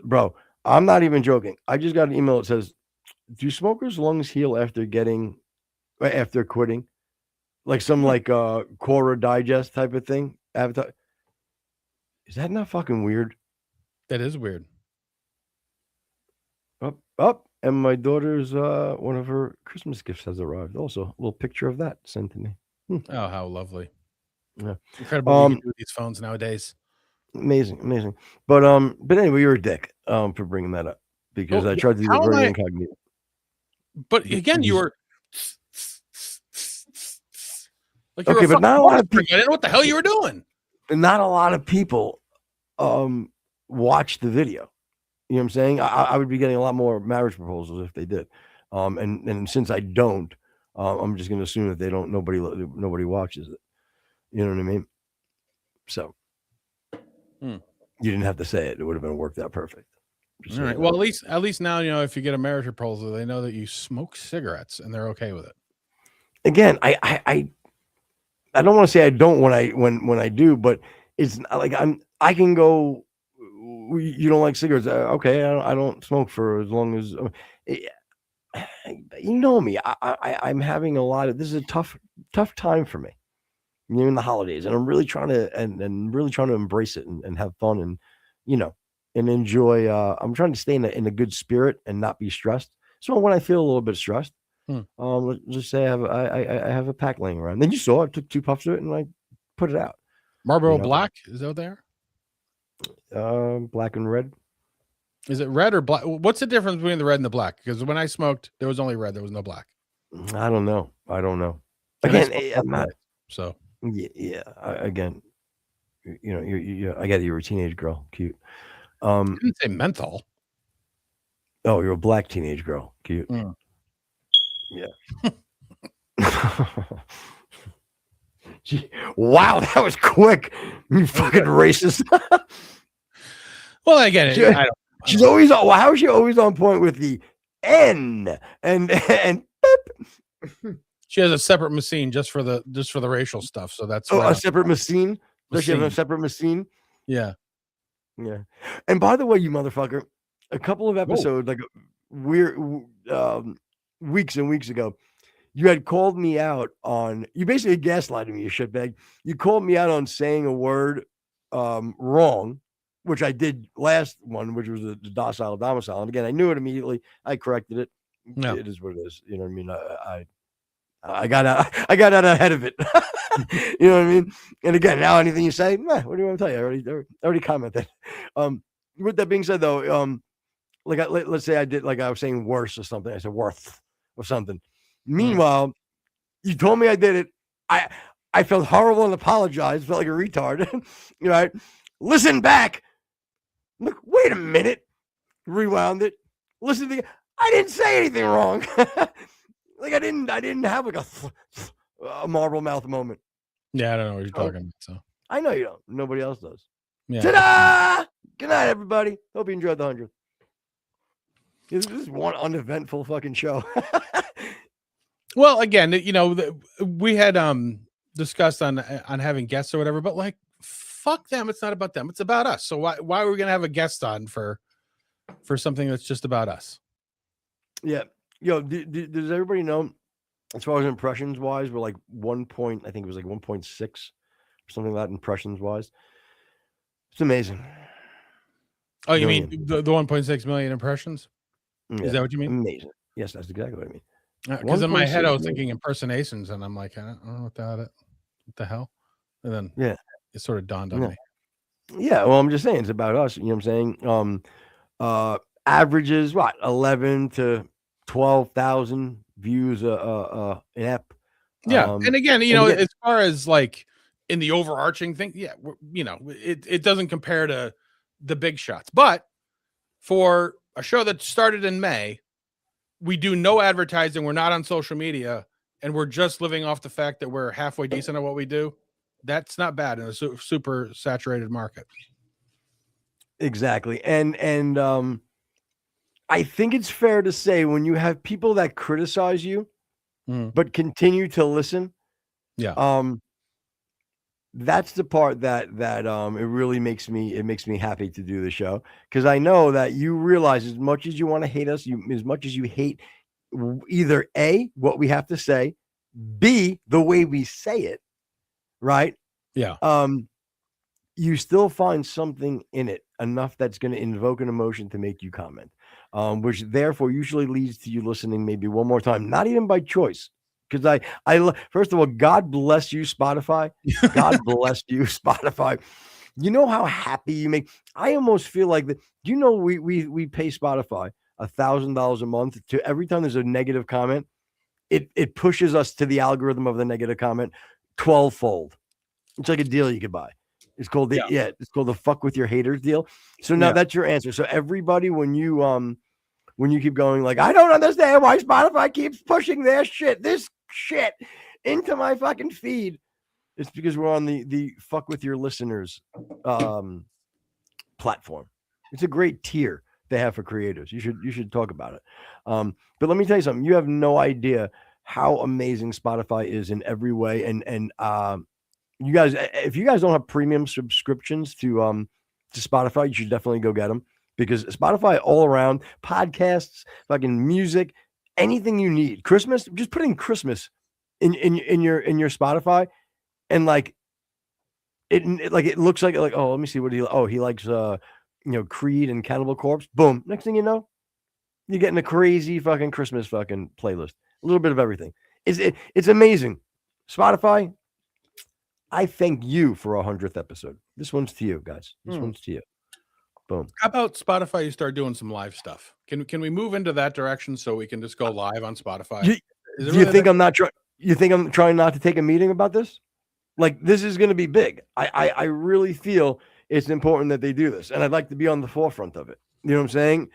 bro. I'm not even joking. I just got an email that says, "Do smokers' lungs heal after quitting?" Like some like Quora Digest type of thing. Avatar. Is that not fucking weird? That is weird. Up, and my daughter's one of her Christmas gifts has arrived. Also, a little picture of that sent to me. Oh, how lovely. Yeah. Incredible what you can do with these phones nowadays. Amazing. But anyway, you're a dick for bringing that up because I tried to do how it am very I- incognito. But again, you were like, Okay, but not a lot of I didn't know what the hell you were doing. Not a lot of people watch the video. You know what I'm saying? I would be getting a lot more marriage proposals if they did. And since I don't, I'm just going to assume that they don't. Nobody watches it. You know what I mean? So you didn't have to say it; it would have been worked out perfect. All right. Well, at least now if you get a marriage proposal, they know that you smoke cigarettes and they're okay with it. Again, I don't want to say I don't when I do, but it's not like I can go. You don't like cigarettes? Okay, I don't smoke for as long as you know me. I'm having a lot of this is a tough time for me. In the holidays, and I'm really trying to and really trying to embrace it and have fun and and enjoy. I'm trying to stay in a good spirit and not be stressed. So when I feel a little bit stressed, let's just say I have a pack laying around. Then you saw I took 2 puffs of it and I put it out. Marlboro Black is out there. Black and red. Is it red or black? What's the difference between the red and the black? Because when I smoked, there was only red. There was no black. I don't know. And Again, I'm not. So Yeah. Again, I get you're a teenage girl, cute. I didn't say menthol. Oh, you're a black teenage girl, cute. Yeah. Gee, wow, that was quick. You fucking racist. Well, I get it. I don't She's always on. Well, how is she always on point with the N and beep? She has a separate machine just for the racial stuff. So that's a separate machine. Does she have a separate machine? Yeah. And by the way, you motherfucker, a couple of episodes like weird weeks and weeks ago, you had called me out on. You basically gaslighted me, you shitbag. You called me out on saying a word wrong, which I did last one, which was the docile domicile. And again, I knew it immediately. I corrected it. No. It is what it is. You know what I mean? I got out ahead of it. You know what I mean? And again, now anything you say, what do you want to tell you? I already commented. With that being said, though, let's say I did I was saying worse or something. I said worth or something. Meanwhile, you told me I did it. I felt horrible and apologized. Felt like a retard. You know, listen back. Look, wait a minute. Rewound it. Listen to. I didn't say anything wrong. I didn't have a marble mouth moment. Yeah, I don't know what you're talking about. So I know you don't. Nobody else does. Yeah. Ta-da! Good night, everybody. Hope you enjoyed the 100th. This is one uneventful fucking show. Well, again, we had discussed on having guests or whatever, but fuck them. It's not about them. It's about us. So why are we gonna have a guest on for something that's just about us? Yeah. Does everybody know, as far as impressions wise, we're like 1 point, I think it was like 1.6 or something like that impressions wise. It's amazing. Oh, you mean the 1.6 million impressions? Yeah, is that what you mean? Amazing. Yes, that's exactly what I mean. Because in my head I was thinking impersonations, and I'm like, I don't know what the hell. And then it sort of dawned on me. Yeah, well, I'm just saying it's about us. You know what I'm saying? Averages 11 to 12,000 views an ep. Yeah, and again, as far as in the overarching thing, it doesn't compare to the big shots. But for a show that started in May, we do no advertising. We're not on social media, and we're just living off the fact that we're halfway decent at what we do. That's not bad in a super saturated market. Exactly, and I think it's fair to say when you have people that criticize you, but continue to listen, that's the part that it really makes me happy to do the show, because I know that you realize as much as you want to hate us, as much as you hate either A, what we have to say, B, the way we say it, right? Yeah. You still find something in it enough that's going to invoke an emotion to make you comment, which therefore usually leads to you listening maybe one more time, not even by choice, because first of all, God bless you, Spotify. God bless you, Spotify. You know how happy you make. I almost feel like that. Do you know we pay Spotify $1,000 a month to every time there's a negative comment, it pushes us to the algorithm of the negative comment 12-fold. It's like a deal you could buy. It's called it's called the fuck with your haters deal. So now that's your answer. So everybody, when you keep going like, I don't understand why Spotify keeps pushing this shit into my fucking feed, it's because we're on the fuck with your listeners platform. It's a great tier they have for creators. You should talk about it. But let me tell you something. You have no idea how amazing Spotify is in every way. And you guys, if you guys don't have premium subscriptions to Spotify, you should definitely go get them, because Spotify all around, podcasts, fucking music, anything you need. Christmas, just put in Christmas in your Spotify, and like it looks like oh, let me see what he likes Creed and Cannibal Corpse. Boom. Next thing you know, you're getting a crazy fucking Christmas fucking playlist. A little bit of everything. It's amazing. Spotify, I thank you for 100th episode. This one's to you, guys. This one's to you. Boom. How about Spotify? You start doing some live stuff. Can we move into that direction so we can just go live on Spotify? You think I'm trying not to take a meeting about this? Like, this is going to be big. I really feel it's important that they do this, and I'd like to be on the forefront of it. You know what I'm saying?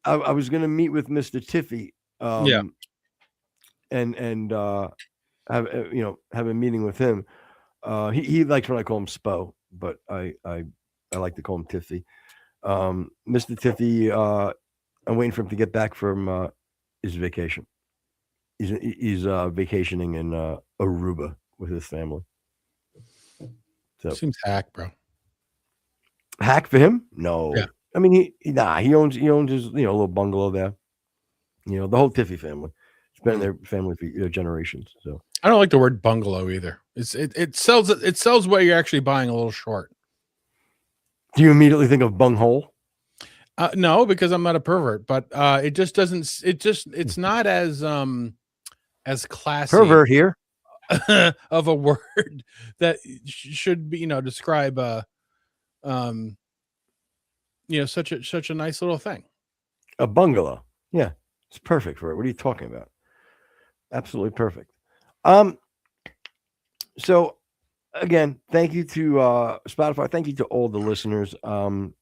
I was going to meet with Mr. Tiffy, and have a meeting with him. He likes when I call him Spo, but I like to call him Tiffy. Mr. Tiffy, I'm waiting for him to get back from his vacation. He's vacationing in Aruba with his family. So seems hack, bro. Hack for him? No. Yeah. I mean, he owns his little bungalow there. The whole Tiffy family. It's been in their family for generations. So I don't like the word bungalow either. It sells what you're actually buying a little short. Do you immediately think of bunghole? No, because I'm not a pervert, but it just doesn't. It's not as classy. Pervert here. Of a word that should be, describe such a nice little thing. A bungalow. Yeah. It's perfect for it. What are you talking about? Absolutely perfect. So again, thank you to Spotify. Thank you to all the listeners. And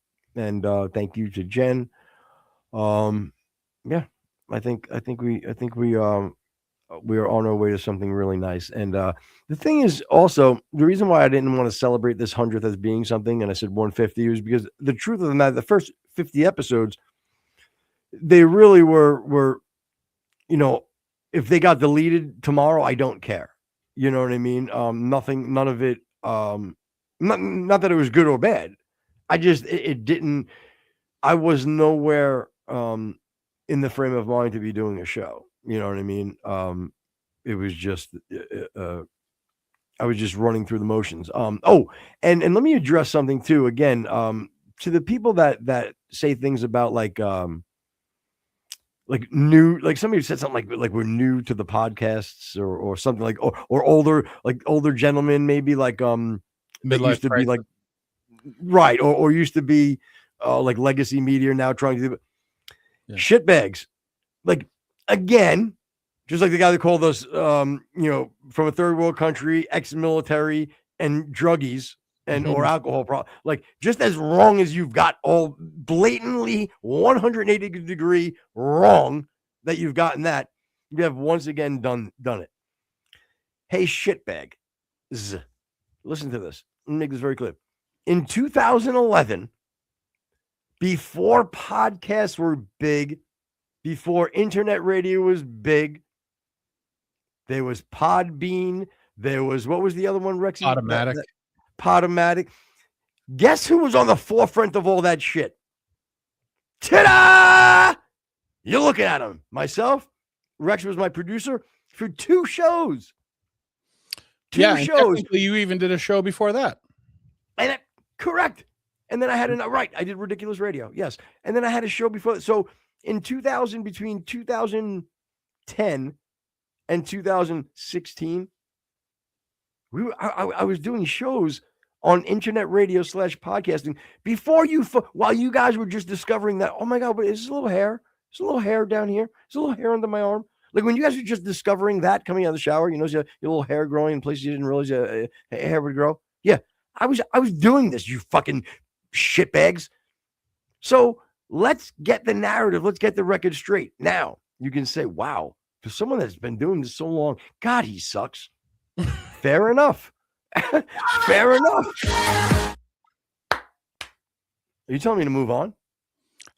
thank you to Jen. I think we are on our way to something really nice. And the thing is also, the reason why I didn't want to celebrate this 100th as being something, and I said 150, was because the truth of the matter, the first 50 episodes, they really were, if they got deleted tomorrow, I don't care. You know what I mean? None of it, not that it was good or bad. I just, it didn't, I was nowhere in the frame of mind to be doing a show. You know what I mean? It was just, I was just running through the motions. And let me address something too. Again, to the people that say things about like new, like somebody said something like we're new to the podcasts or something like, or older gentlemen, maybe like, that used to be like, right. Or used to be like legacy media now trying to do shitbags. Like, again, just like the guy that called us, from a third world country, ex-military and druggies or alcohol like just as wrong as you've got all blatantly 180 degree wrong that you've gotten that, you have once again done it. Hey, shitbag. Listen to this. Let me make this very clear. In 2011, before podcasts were big, before internet radio was big, there was Podbean. There was, what was the other one, Rexy? Podomatic. Guess who was on the forefront of all that shit? Ta-da! You're looking at him. Myself. Rex was my producer for 2 shows. Two shows. You even did a show before that. And correct. And then I had I did Ridiculous Radio. Yes. And then I had a show before. So in between 2010 and 2016, I was doing shows on internet radio / podcasting before while you guys were just discovering that, oh my God, but it's a little hair. There's a little hair down here. There's a little hair under my arm. Like when you guys were just discovering that coming out of the shower, you know, your little hair growing in places you didn't realize your hair would grow. Yeah, I was doing this, you fucking shitbags. So let's get the narrative. Let's get the record straight. Now you can say, wow, for someone that's been doing this so long, God, he sucks. Fair enough. Fair enough. Are you telling me to move on?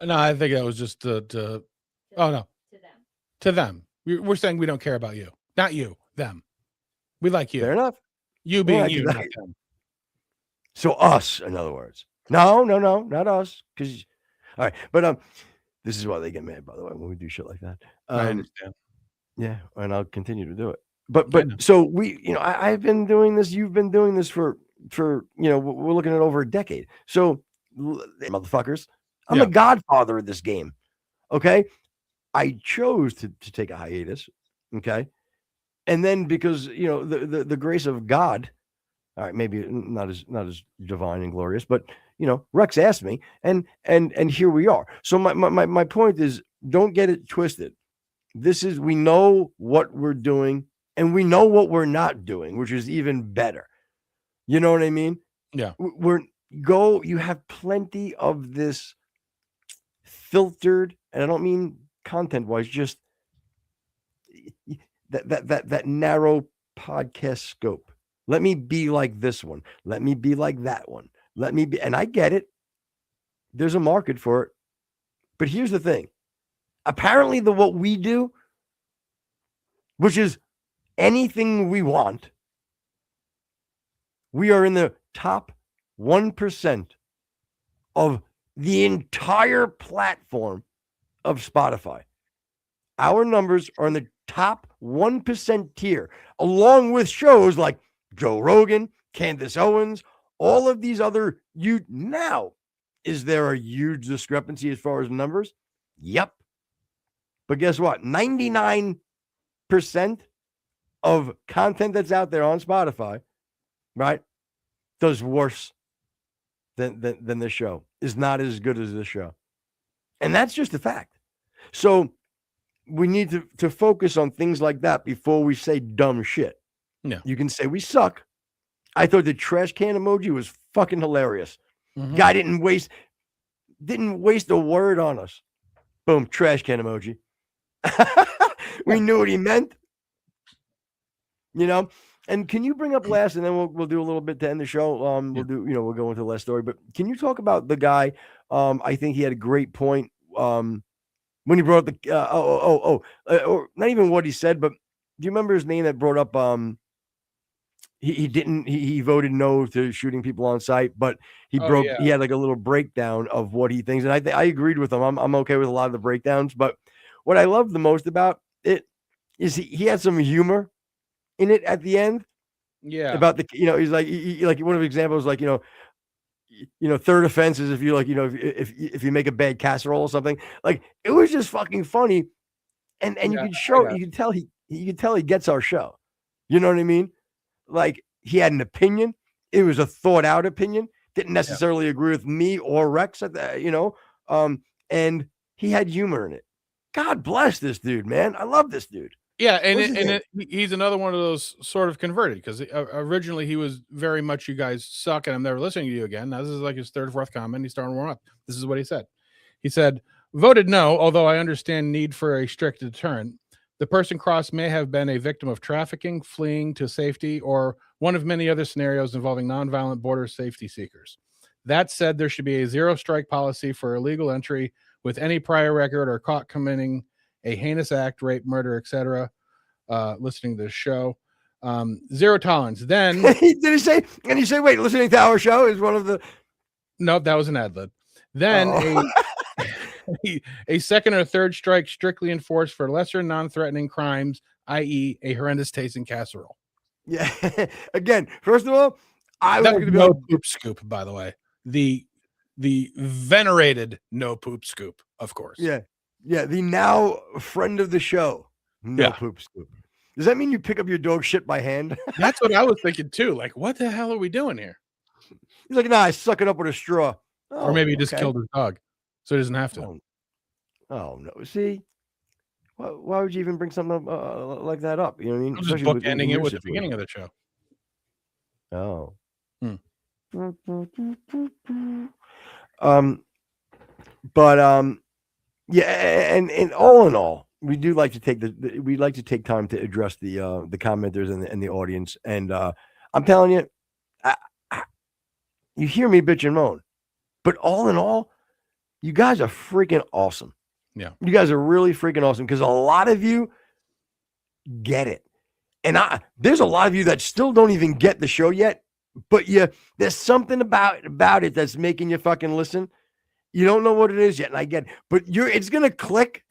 No, I think that was just oh no, to them. We're saying we don't care about you, not you, them. We like you. Fair enough. You being Well, you, not them. So us, in other words. No, not us. Because all right, but this is why they get mad, by the way, when we do shit like that. I understand. Yeah, and I'll continue to do it. But so we, you know, I've been doing this. You've been doing this for you know, we're looking at over a decade. So motherfuckers, I'm the godfather of this game. Okay, I chose to take a hiatus. Okay, and then because you know the grace of God, all right, maybe not as divine and glorious, but you know, Rex asked me, and here we are. So my point is, don't get it twisted. This is, we know what we're doing and we know what we're not doing, which is even better. You know what I mean? Yeah. You have plenty of this filtered, and I don't mean content wise, just that narrow podcast scope. Let me be like this one. Let me be like that one. Let me be, and I get it. There's a market for it. But here's the thing. Apparently what we do, which is anything we want, we are in the top 1% of the entire platform of Spotify. Our numbers are in the top 1% tier, along with shows like Joe Rogan, Candace Owens, all of these other now. Is there a huge discrepancy as far as numbers? Yep. But guess what? 99% of content that's out there on Spotify, right, does worse than this show, is not as good as this show. And that's just a fact. So we need to focus on things like that before we say dumb shit. Yeah. You can say we suck. I thought the trash can emoji was fucking hilarious. Mm-hmm. Guy didn't waste a word on us. Boom, trash can emoji. We knew what he meant. You know, and can you bring up last, and then we'll do a little bit to end the show. We'll go into the last story. But can you talk about the guy? I think he had a great point when he brought up the or not even what he said, but do you remember his name that brought up he voted no to shooting people on site, but he had like a little breakdown of what he thinks, and I agreed with him. I'm okay with a lot of the breakdowns, but what I love the most about it is he had some humor in it at the end. Yeah. About the, you know, he's like, like one of the examples, like, you know, third offense is if you like, you know, if you make a bad casserole or something. Like, it was just fucking funny. And you could tell he gets our show. You know what I mean? Like, he had an opinion. It was a thought out opinion. Didn't necessarily agree with me or Rex at that, you know. And he had humor in it. God bless this dude, man. I love this dude. Yeah, and he's another one of those sort of converted, because originally he was very much, you guys suck and I'm never listening to you again. Now this is like his third or fourth comment. He's starting to warm up. This is what he said. He said, voted no, although I understand need for a strict deterrent. The person crossed may have been a victim of trafficking, fleeing to safety, or one of many other scenarios involving nonviolent border safety seekers. That said, there should be a zero-strike policy for illegal entry with any prior record or caught committing a heinous act, rape, murder, etc. Listening to this show, zero tolerance. Then did he say? And he said, "Wait, listening to our show is one of the." No, that was an ad lib. Then a second or third strike strictly enforced for lesser non-threatening crimes, i.e., a horrendous taste in casserole. Yeah. Again, first of all, I was going to be no poop scoop. By the way, the venerated no poop scoop, of course. Yeah. Yeah, the now friend of the show, no poop scoop. Does that mean you pick up your dog shit by hand? That's what I was thinking too. Like, what the hell are we doing here? He's like, nah, I suck it up with a straw. Or maybe he just okay. killed his dog, so he doesn't have to. Oh no! See, why would you even bring something up, like that up? You know what I mean? I'm just Especially bookending it your with the situation. beginning of the show. Oh. Hmm. But yeah, and all in all, we do like to take we like to take time to address the commenters and the audience. And I'm telling you, you hear me bitch and moan, but all in all, you guys are freaking awesome. Yeah, you guys are really freaking awesome because a lot of you get it, and there's a lot of you that still don't even get the show yet. But there's something about it that's making you fucking listen. You don't know what it is yet, and I get it. But it's gonna click.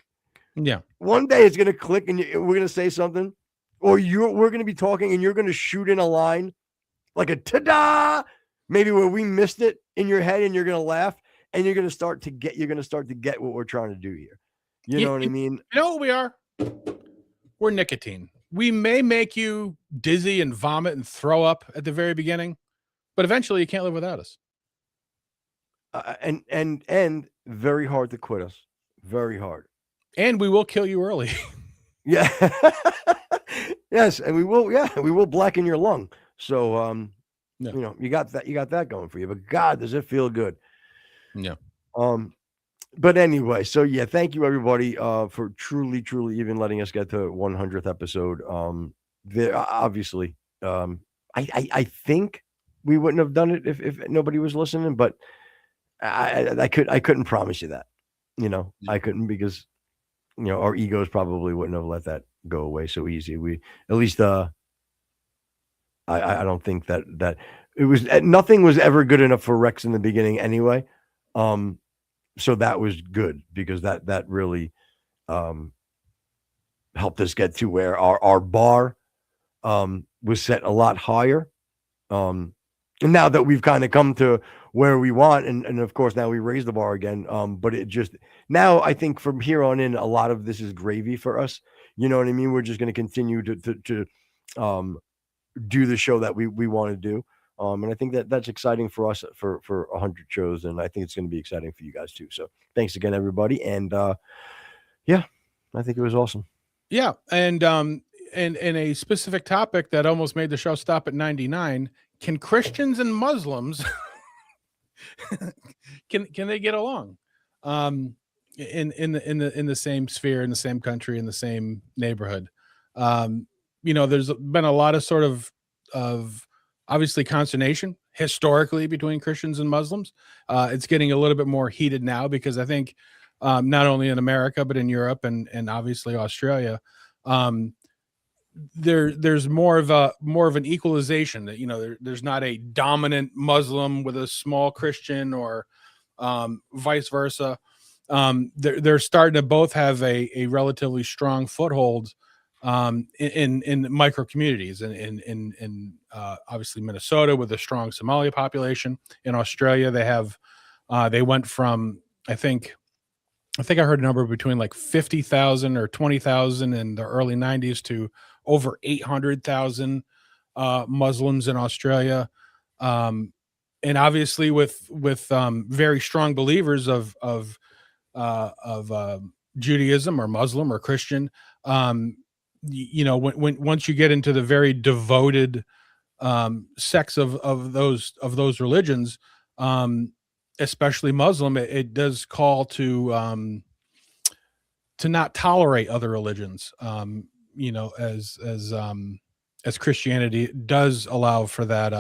yeah. One day it's gonna click, and we're gonna say something, or we're gonna be talking, and you're gonna shoot in a line like a ta-da, maybe where we missed it in your head, and you're gonna laugh, and you're gonna start to get what we're trying to do here. You know what I mean? You know what we are? We're nicotine. We may make you dizzy and vomit and throw up at the very beginning, but eventually you can't live without us. And very hard to quit us. Very hard. And we will kill you early. Yeah. Yes, and we will blacken your lung. So Yeah. you know, you got that going for you. But God, does it feel good? Yeah. But anyway, so yeah, thank you everybody for truly even letting us get to 100th episode. There obviously I think we wouldn't have done it if nobody was listening, but I couldn't promise you that. You know, I couldn't, because you know, our egos probably wouldn't have let that go away so easy. We at least I don't think that it was, nothing was ever good enough for Rex in the beginning anyway. So that was good, because that really helped us get to where our bar was set a lot higher. And now that we've kind of come to where we want, and of course now we raise the bar again. But it just, now I think from here on in, a lot of this is gravy for us. You know what I mean? We're just going to continue to do the show that we want to do. And I think that's exciting for us for 100 shows. And I think it's going to be exciting for you guys too. So thanks again, everybody. And yeah, I think it was awesome. Yeah. And a specific topic that almost made the show stop at 99. Can Christians and Muslims can they get along in the same sphere, in the same country, in the same neighborhood? You know, there's been a lot of sort of obviously consternation historically between Christians and Muslims. It's getting a little bit more heated now, because I think not only in America but in Europe and obviously Australia, there's more of an equalization, that, you know, there's not a dominant Muslim with a small Christian, or vice versa. They're starting to both have a relatively strong foothold in micro communities, and in obviously Minnesota with a strong Somali population. In Australia, they went from, I think I heard a number between like 50,000 or 20,000 in the early 90s to over 800,000 Muslims in Australia. And obviously with very strong believers of Judaism or Muslim or Christian, you know, when once you get into the very devoted sects of those religions, especially Muslim, it does call to not tolerate other religions. You know, as Christianity does allow for that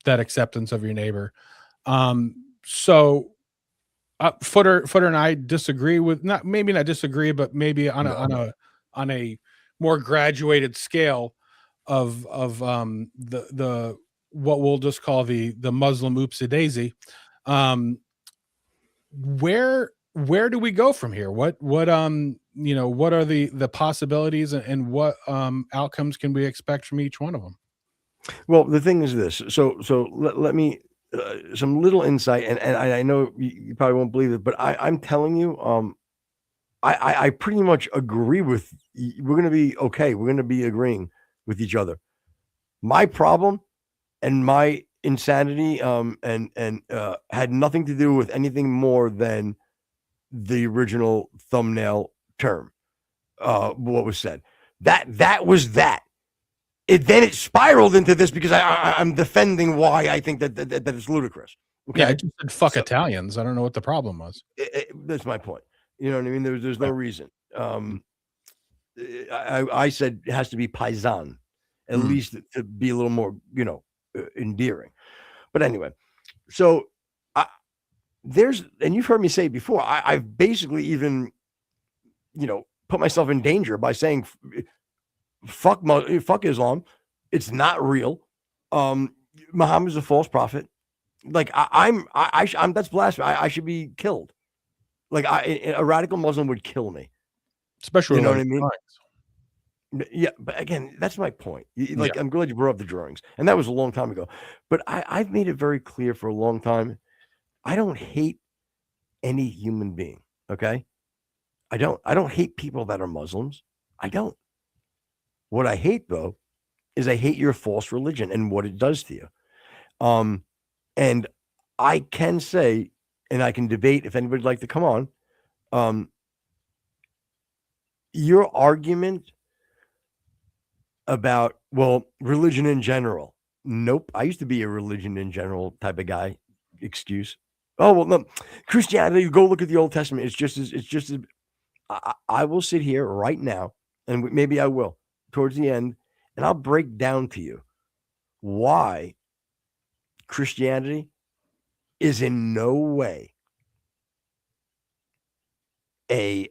that acceptance of your neighbor. So Footer and I disagree with, maybe not disagree, but maybe on a more graduated scale of the what we'll just call the Muslim oopsie daisy. Where do we go from here? What you know, what are the possibilities, and what outcomes can we expect from each one of them? Well, the thing is this. So let me some little insight, and I know you probably won't believe it, but I'm telling you, I pretty much agree with. We're going to be okay. We're going to be agreeing with each other. My problem and my insanity and had nothing to do with anything more than the original thumbnail term. What was said. That was that. Then it spiraled into this because I'm defending why I think that it's ludicrous. Okay? Yeah, I just said fuck Italians. I don't know what the problem was. That's my point. You know what I mean? There's no reason. I said it has to be paisan, at least to be a little more, endearing. But anyway, so and you've heard me say it before, I've basically even, put myself in danger by saying, fuck Islam. It's not real. Muhammad's a false prophet. Like I'm that's blasphemy. I should be killed. Like a radical Muslim would kill me. Especially, you know what I mean? Yeah, but again, that's my point. I'm glad you brought up the drawings, and that was a long time ago. But I've made it very clear for a long time. I don't hate any human being. Okay, I don't hate people that are Muslims. I don't. What I hate though is I hate your false religion and what it does to you. And I can say, and I can debate if anybody'd like to come on. Your argument about, religion in general. Nope. I used to be a religion in general type of guy. Excuse. Oh, well, no. Christianity, go look at the Old Testament. It's just as I will sit here right now, and maybe I will towards the end, and I'll break down to you why Christianity is in no way a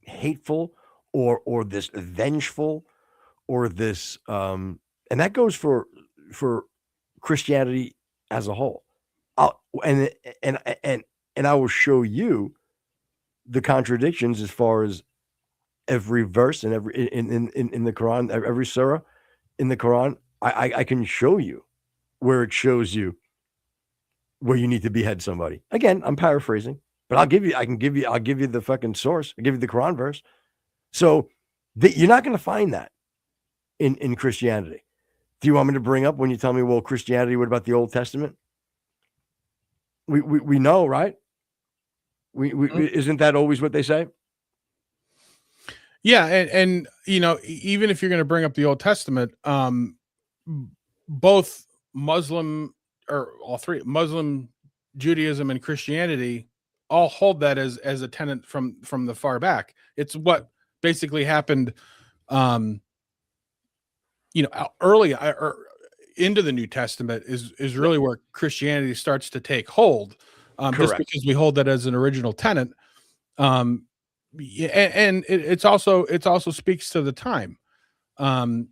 hateful or this vengeful or this and that goes for Christianity as a whole. And I will show you the contradictions as far as every verse and every in the Quran, every surah in the Quran. I can show you where it shows you where you need to behead somebody. Again, I'm paraphrasing, but I'll give you the fucking source. I'll give you the Quran verse. So you're not going to find that in Christianity. Do you want me to bring up when you tell me, well, Christianity, what about the Old Testament? We know, right? Isn't that always what they say? Yeah, and even if you're going to bring up the Old Testament, both Muslim or all three, Muslim, Judaism, and Christianity all hold that as a tenet from the far back. It's what basically happened, early into the New Testament is really where Christianity starts to take hold. Just because we hold that as an original tenet. And it's also speaks to the time. Can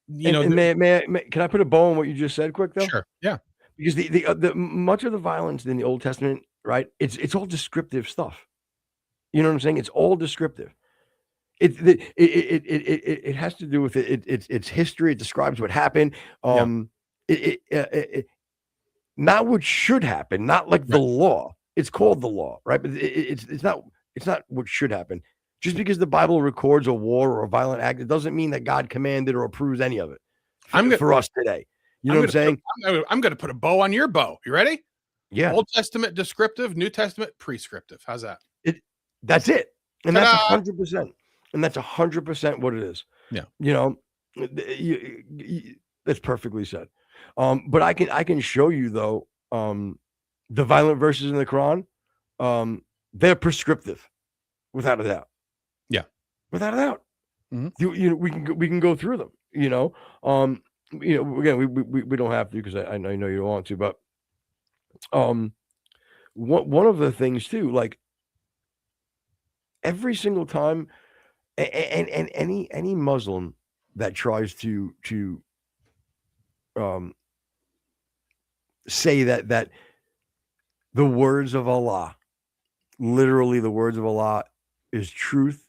I put a bow on what you just said quick though? Sure. Yeah. Because the much of the violence in the Old Testament, right? It's all descriptive stuff. You know what I'm saying? It's all descriptive. It has to do with it's history. It describes what happened. Not what should happen, not like the law. It's called the law, right? But it's not what should happen. Just because the Bible records a war or a violent act, it doesn't mean that God commanded or approves any of it for us today. You know what I'm saying? I'm going to put a bow on your bow. You ready? Yeah. Old Testament descriptive, New Testament prescriptive. How's that? That's it. And that's 100%. And that's 100% what it is. Yeah. That's perfectly said. But I can show you though, the violent verses in the Quran, they're prescriptive, without a doubt. Yeah, without a doubt. Mm-hmm. We can go through them. Again, we don't have to because I know you don't want to, but one of the things too, like every single time, and any Muslim that tries to say that the words of Allah, literally the words of Allah, is truth.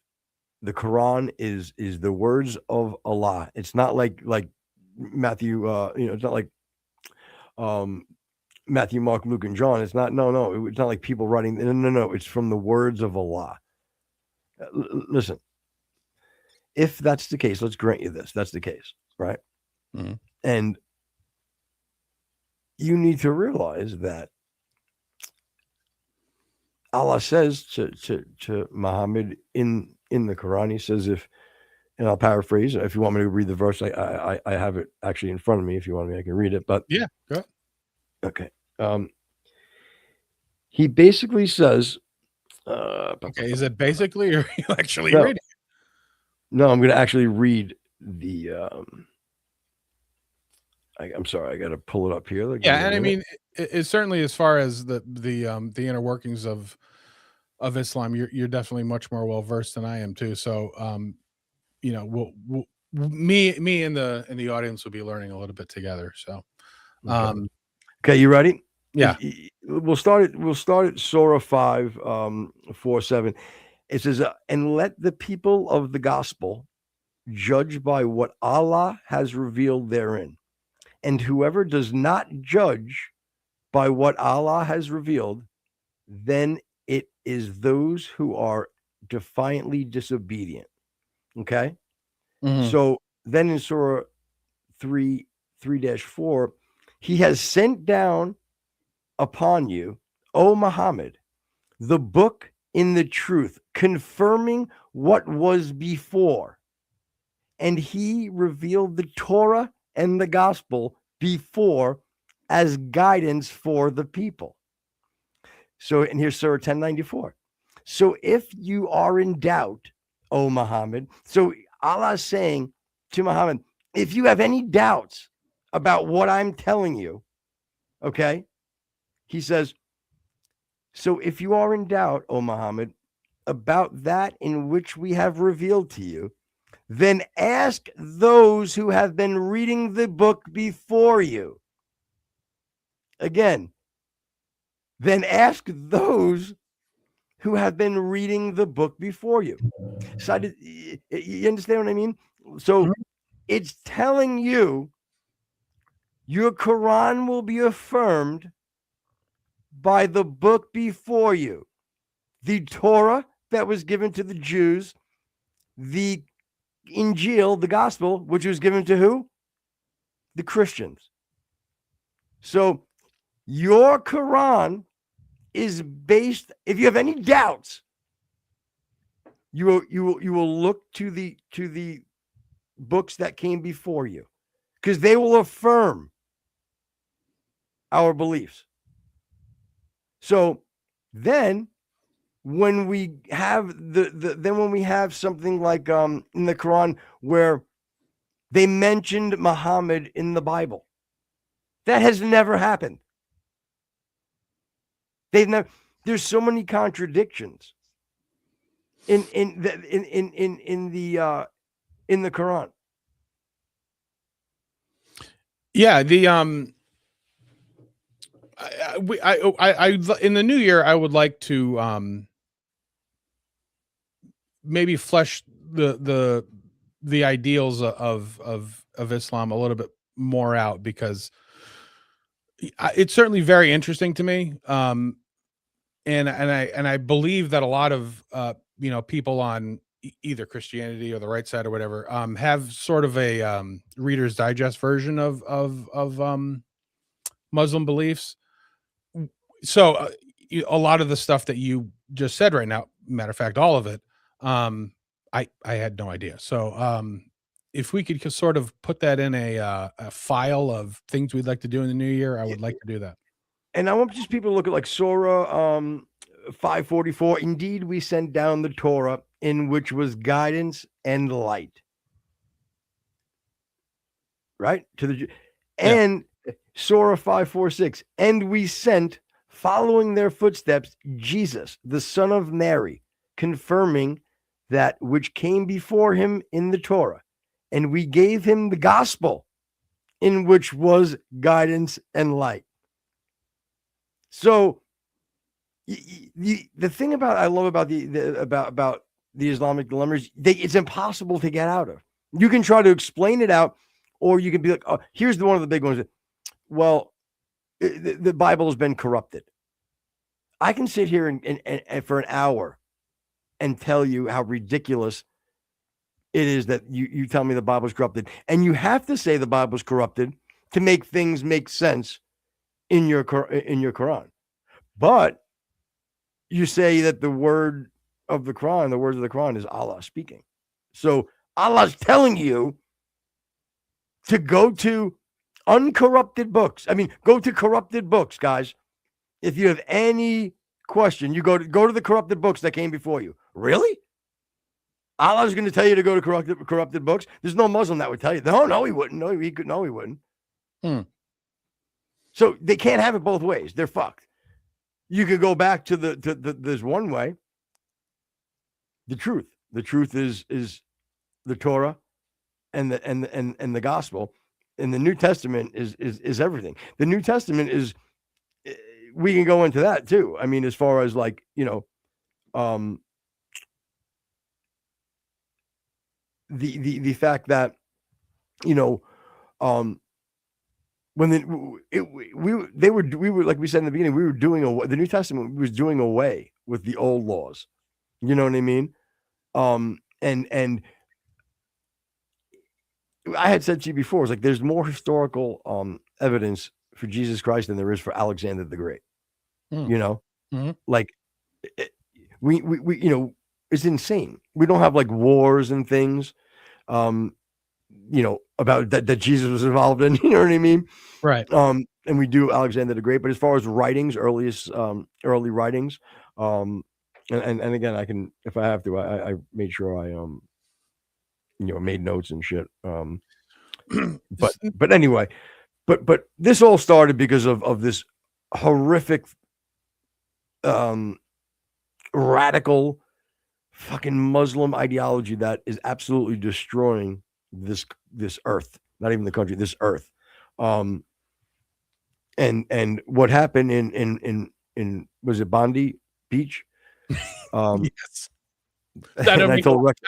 The Quran is the words of Allah. It's not like Matthew. It's not like Matthew, Mark, Luke, and John. It's not. No. It's not like people writing. No. It's from the words of Allah. Listen, if that's the case, let's grant you this. That's the case, right? Mhm. And you need to realize that Allah says to Muhammad in the Quran, he says, and I'll paraphrase, if you want me to read the verse, I have it actually in front of me. If you want me, I can read it. But Yeah, go ahead. okay. He basically says, Okay, is it basically, or are you actually No. reading? no, I'm going to actually read the, I'm sorry, I got to pull it up here. Give me Yeah, a and I minute. mean, it certainly, as far as the inner workings of Islam, you're definitely much more well versed than I am too. So, you know, me in the audience will be learning a little bit together. So, Okay. Okay, you ready? yeah, We'll start at Surah 5, 4-7. It says, and let the people of the gospel judge by what Allah has revealed therein. And whoever does not judge by what Allah has revealed, then it is those who are defiantly disobedient. Okay? Mhm. So then in Surah 3-4, he has sent down upon you, O Muhammad, the book in the truth, confirming what was before. And he revealed the Torah and the gospel before as guidance for the people. So, and here's Surah 1094. So if you are in doubt, O Muhammad, so Allah is saying to Muhammad, if you have any doubts about what I'm telling you, okay, he says, so if you are in doubt, O Muhammad, about that in which we have revealed to you, then ask those who have been reading the book before you. Again, then ask those who have been reading the book before you. So you understand what I mean? So it's telling you your Quran will be affirmed by the book before you. The Torah that was given to the Jews, the Injil, the gospel, which was given to who? The Christians. So your Quran is based, if you have any doubts, you will look to the books that came before you, because they will affirm our beliefs. So then when we have when we have something like in the Quran where they mentioned Muhammad in the Bible, that has never happened. They've never. There's so many contradictions in the Quran. yeah. I in the new year, I would like to maybe flesh the ideals of Islam a little bit more out, because it's certainly very interesting to me. And I believe that a lot of people on either Christianity or the right side or whatever have sort of a Reader's Digest version of Muslim beliefs. So a lot of the stuff that you just said right now, matter of fact, all of it, I had no idea. So if we could sort of put that in a file of things we'd like to do in the new year, I would like to do that. And I want just people to look at like Surah 544. Indeed, we sent down the Torah in which was guidance and light. Right? And Surah 546. And we sent, following their footsteps, Jesus, the son of Mary, confirming that which came before him in the Torah. And we gave him the gospel in which was guidance and light. So the thing I love about the Islamic dilemma is it's impossible to get out of. You can try to explain it out, or you can be like, oh, here's one of the big ones. Well, the Bible has been corrupted. I can sit here and for an hour and tell you how ridiculous it is that you tell me the Bible's corrupted. And you have to say the Bible's corrupted to make things make sense in your Quran. But you say that the words of the Quran is Allah speaking. So Allah's telling you to go to uncorrupted books. I mean, go to corrupted books, guys. If you have any question, you go to the corrupted books that came before you. Really? Allah's going to tell you to go to corrupted books? There's no Muslim that would tell you. No, he wouldn't. No, he wouldn't. So they can't have it both ways. They're fucked. You could go back to there's one way. The truth. The truth is the Torah and the gospel. And the New Testament is everything. The New Testament is, we can go into that too. I mean, as far as like, the fact that, when we were like we said in the beginning, we were doing the New Testament was doing away with the old laws. You know what I mean? And I had said to you before, it's like there's more historical evidence for Jesus Christ than there is for Alexander the Great. Like we it's insane. We don't have like wars and things, about that Jesus was involved in. You know what I mean? Right. And we do Alexander the Great, but as far as writings, early writings, and again, I can, if I have to, I made sure I made notes and shit. But anyway, but this all started because of this horrific, radical, fucking Muslim ideology that is absolutely destroying this earth, not even the country, this earth. And what happened in was it Bondi Beach? Yes. I'm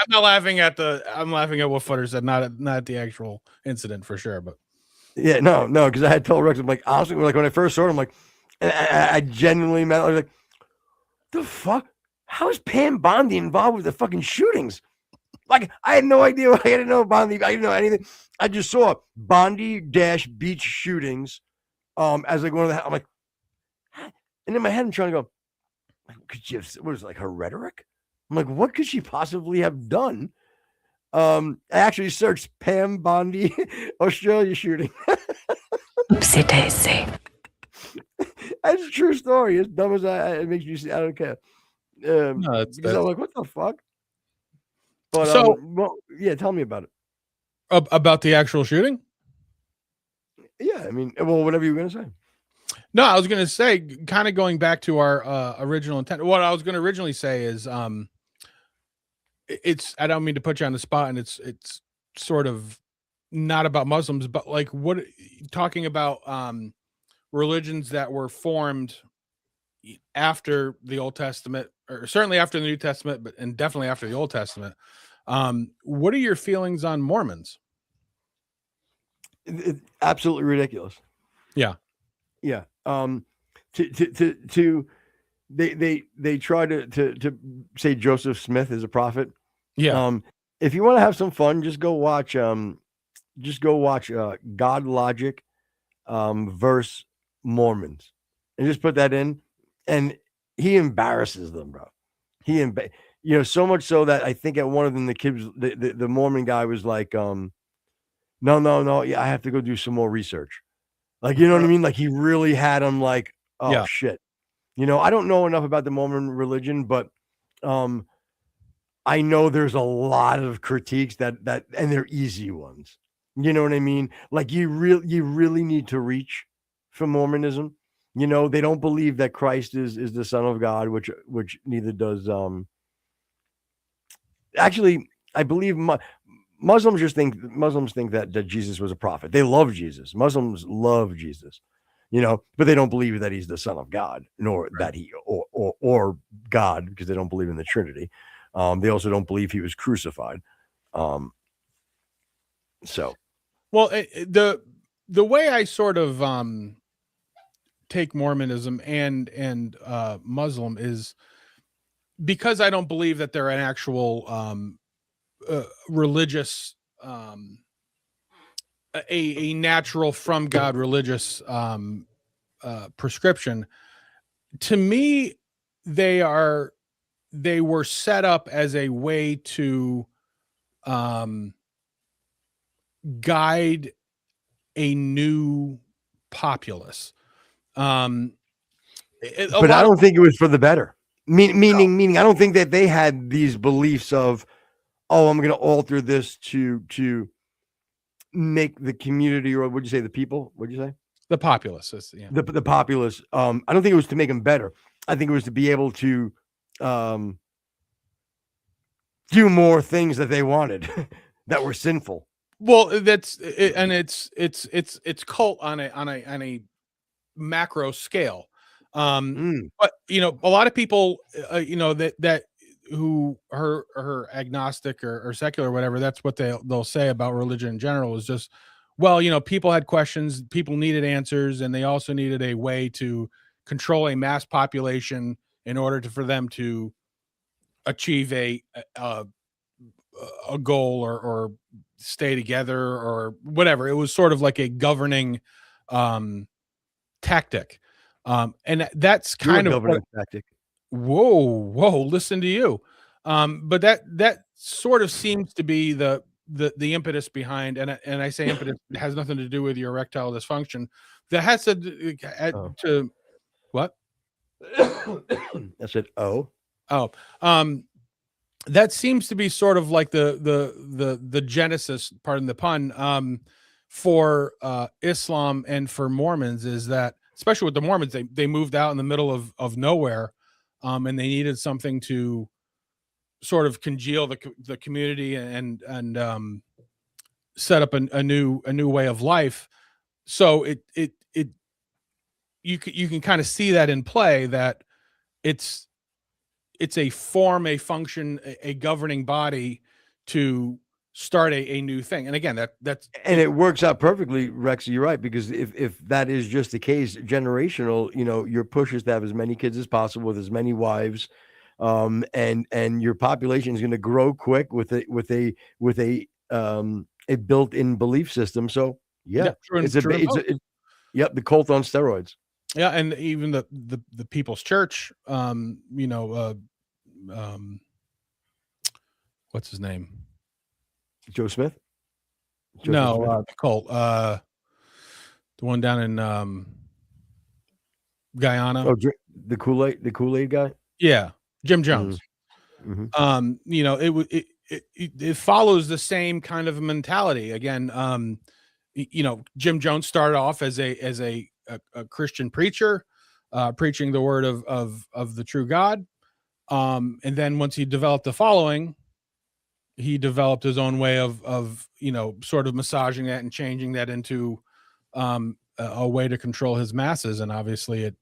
not laughing at I'm laughing at what Footer said, not at the actual incident for sure. But yeah, no, because I had told Rex, I'm like, honestly, like when I first saw it, I'm like, and I genuinely meant, I was like, the fuck? How is Pam Bondi involved with the fucking shootings? Like, I had no idea. I didn't know Bondi. I didn't know anything. I just saw Bondi-beach shootings as like one of the. I'm like, and in my head, I'm trying to go, could she have, what is it, like her rhetoric? I'm like, what could she possibly have done? I actually searched Pam Bondi Australia shooting. Oopsie daisy. That's a true story. As dumb as it makes you see, I don't care. No, because I'm like, what the fuck? But yeah, tell me about it. About the actual shooting? Yeah, I mean, well, whatever you were gonna say. No, I was gonna say, kind of going back to our original intent. What I was gonna originally say is, it's, I don't mean to put you on the spot, and it's sort of not about Muslims, but like what talking about religions that were formed after the Old Testament, or certainly after the New Testament, and definitely after the Old Testament. What are your feelings on Mormons? It's absolutely ridiculous. Yeah. They try to say Joseph Smith is a prophet. Yeah. If you want to have some fun, just go watch God Logic verse Mormons, and just put that in, and he embarrasses them, bro. So much so that I think at one of them, the kids, the Mormon guy was like, no, yeah, I have to go do some more research. Like, you know what I mean? Like, he really had him like, oh yeah. Shit. I don't know enough about the Mormon religion, but I know there's a lot of critiques that and they're easy ones. You know what I mean? Like, you really need to reach for Mormonism. They don't believe that Christ is the Son of God, which neither does. Actually, I believe Muslims think that Jesus was a prophet. They love Jesus. Muslims love Jesus, but they don't believe that he's the Son of God, nor that he or God, because they don't believe in the Trinity. They also don't believe he was crucified. So, well, the way I sort of take Mormonism and Muslim is, because I don't believe that they're an actual religious, a natural from God religious prescription. To me, they were set up as a way to guide a new populace. But I don't think it was for the better. Meaning, I don't think that they had these beliefs of, oh, I'm going to alter this to make the community, or what'd you say, the people? What'd you say? The populace. Yeah. The populace. I don't think it was to make them better. I think it was to be able to do more things that they wanted that were sinful. Well, that's it, and it's cult on a macro scale. But a lot of people, that who are agnostic or secular or whatever, that's what they'll say about religion in general, is just, well, people had questions, people needed answers, and they also needed a way to control a mass population in order for them to achieve a goal or stay together or whatever. It was sort of like a governing tactic. And that's kind of governing tactic. Whoa, listen to you. But that sort of seems to be the impetus behind, and I say impetus, it has nothing to do with your erectile dysfunction. That has to what? I said, that seems to be sort of like the genesis, pardon the pun, for Islam and for Mormons, is that, especially with the Mormons, they moved out in the middle of nowhere, and they needed something to sort of congeal the community and set up a new way of life. So you can kind of see that in play, that it's a form, a function, a governing body to start a new thing. And again, that's and it works out perfectly, Rex. You're right, because if that is just the case, generational, your push is to have as many kids as possible with as many wives, and your population is going to grow quick with a built-in belief system. So yep, the cult on steroids. Yeah, and even the People's Church, what's his name? Joe Smith? The cult, the one down in Guyana. Oh, the Kool-Aid guy? Yeah, Jim Jones. Mm-hmm. It follows the same kind of mentality. Again, Jim Jones started off as a Christian preacher, preaching the word of the true God. And then once he developed the following, he developed his own way of sort of massaging that and changing that into a way to control his masses. And obviously it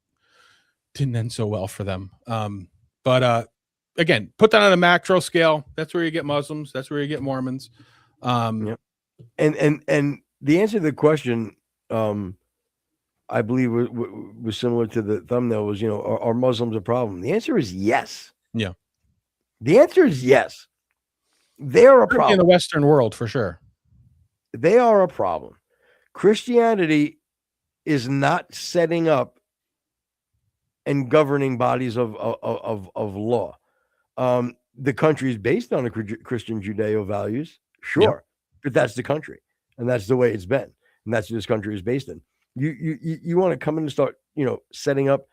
didn't end so well for them. But again, put that on a macro scale. That's where you get Muslims. That's where you get Mormons. Yep. And the answer to the question, I believe was similar to the thumbnail, was, are Muslims a problem? The answer is yes. Yeah. The answer is yes. They are a problem. In the Western world, for sure. They are a problem. Christianity is not setting up and governing bodies of law. The country is based on a Christian Judeo values, sure, yep. But that's the country, and that's the way it's been, and that's what this country is based in. You want to come in and start, setting up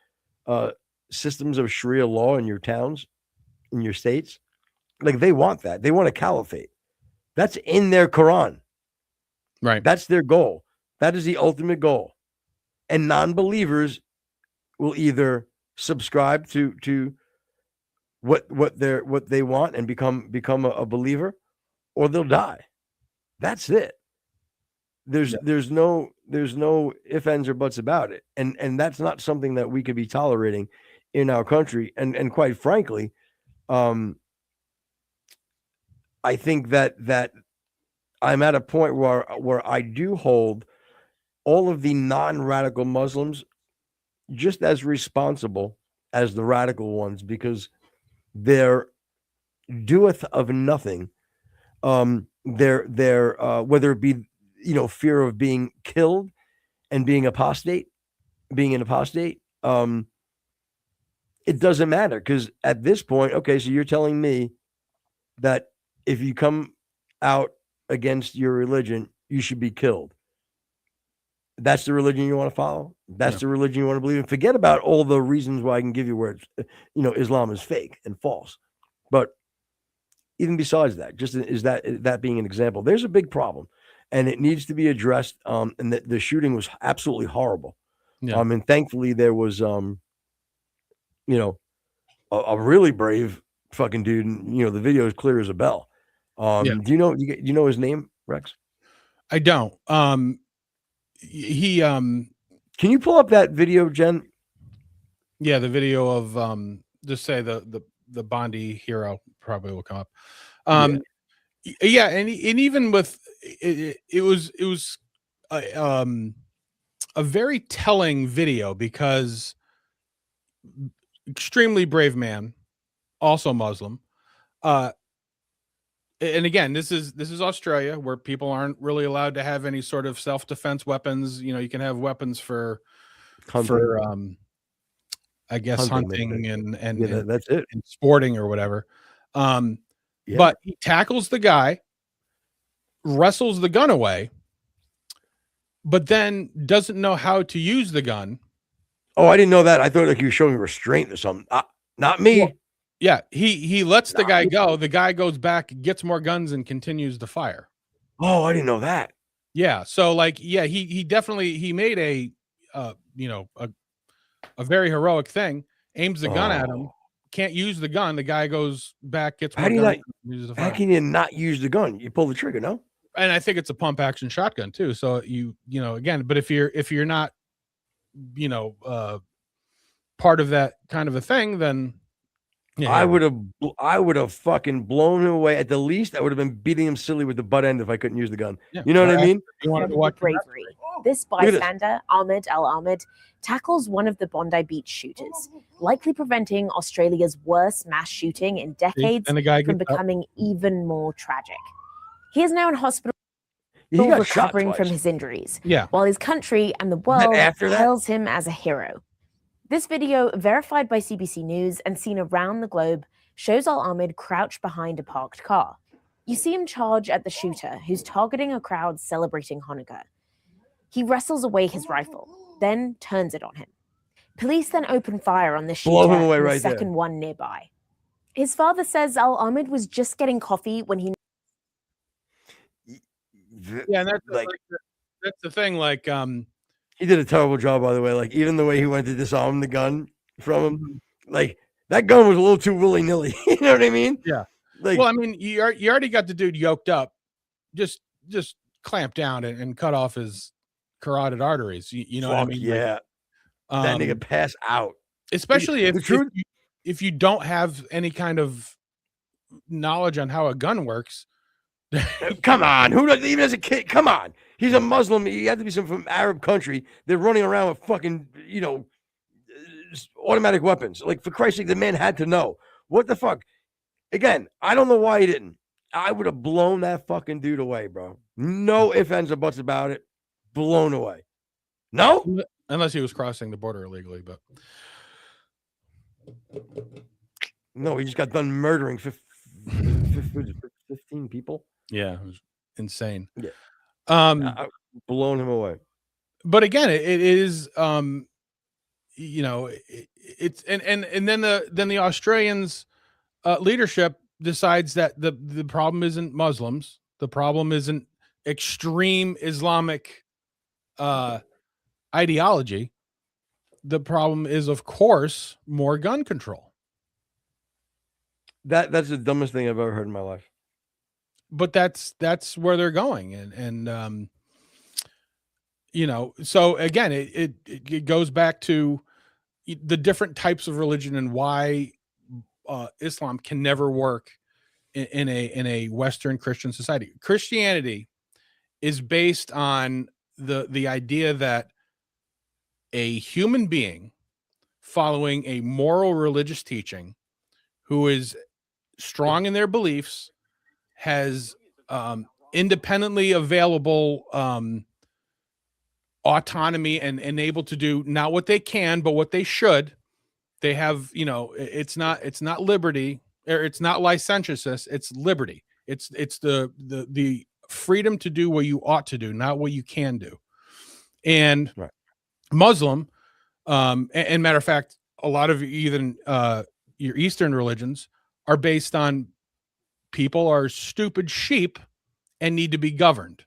systems of Sharia law in your towns, in your states? Like, they want that. They want a caliphate. That's in their Quran. Right. That's their goal. That is the ultimate goal. And non-believers will either subscribe to what they want and become a believer, or they'll die. That's it. There's no ifs, ands, or buts about it. And that's not something that we could be tolerating in our country. And quite frankly, I think that I'm at a point where I do hold all of the non-radical Muslims just as responsible as the radical ones, because their doeth of nothing, their whether it be, you know, fear of being killed and being an apostate, it doesn't matter, because at this point, okay, so you're telling me that if you come out against your religion, you should be killed. That's the religion you want to follow? That's the religion you want to believe in? Forget about all the reasons why I can give you where it's, you know, Islam is fake and false. But even besides that, just is that being an example, there's a big problem, and it needs to be addressed. And the shooting was absolutely horrible. Yeah. And thankfully there was, you know, a really brave fucking dude. And, you know, the video is clear as a bell. Do you know his name, Rex? I don't. He Can you pull up that video, Jen? Yeah, the video of just say the Bondi hero probably will come up. Yeah, and even with it was a very telling video, because extremely brave man, also Muslim. And again, this is Australia, where people aren't really allowed to have any sort of self-defense weapons. You know, you can have weapons for I guess hunting and that's it, and sporting or whatever. But he tackles the guy, wrestles the gun away, but then doesn't know how to use the gun. Oh, I didn't know that. I thought like you were showing restraint or something. Not me. Well, yeah, he lets the guy go. The guy goes back, gets more guns, and continues to fire. Oh, I didn't know that. Yeah, so like, yeah, he definitely made a you know, a very heroic thing. Aims the gun at him, can't use the gun. The guy goes back, gets more guns. How can you not use the gun? You pull the trigger, no? And I think it's a pump action shotgun too. So you know, again, but if you're not, you know, part of that kind of a thing, then yeah, I would have fucking blown him away. At the least, I would have been beating him silly with the butt end if I couldn't use the gun. Yeah. You know what I mean? You wanted to watch bravery. This bystander, Ahmed Al Ahmed, tackles one of the Bondi Beach shooters, likely preventing Australia's worst mass shooting in decades and the guy from becoming even more tragic. He is now in hospital, He got recovering shot from twice. his injuries, Yeah. while his country and the world after that? hails him as a hero. This video, verified by CBC News and seen around the globe, shows Al Ahmed crouched behind a parked car. You see him charge at the shooter, who's targeting a crowd celebrating Hanukkah. He wrestles away his rifle, then turns it on him. Police then open fire on the Blow shooter him away and the right there. second one nearby. His father says Al Ahmed was just getting coffee when he... Yeah, and that's like that's the thing. Like, he did a terrible job, by the way. Like, even the way he went to disarm the gun from him, like that gun was a little too willy nilly. You know what I mean? Yeah. Like, well, I mean, you already got the dude yoked up. Just clamp down and cut off his carotid arteries. You know what I mean? Yeah. Like, That nigga pass out. especially The truth- if you don't have any kind of knowledge on how a gun works. Come on, who does even as a kid? Come on, he's a Muslim. He had to be some from Arab country. They're running around with fucking, you know, automatic weapons. Like, for Christ's sake, the man had to know what the fuck. Again, I don't know why he didn't. I would have blown that fucking dude away, bro. No ifs, ands, or buts about it. Blown away. No, Unless he was crossing the border illegally, but no, he just got done murdering 15 people. yeah, it was insane. Yeah. Blown him away. But again, it is you know, it's and then the Australians leadership decides that the problem isn't Muslims, the problem isn't extreme Islamic ideology. The problem is, of course, more gun control. That's the dumbest thing I've ever heard in my life. But that's where they're going, and you know, so again, it goes back to the different types of religion and why Islam can never work in a Western Christian society. Christianity is based on the idea that a human being following a moral religious teaching who is strong in their beliefs, has independently available autonomy and able to do not what they can, but what they should. They have, it's not liberty, or it's not licentiousness, it's liberty. It's the freedom to do what you ought to do, not what you can do. And Right. Muslim, and matter of fact, a lot of even your Eastern religions are based on people are stupid sheep and need to be governed.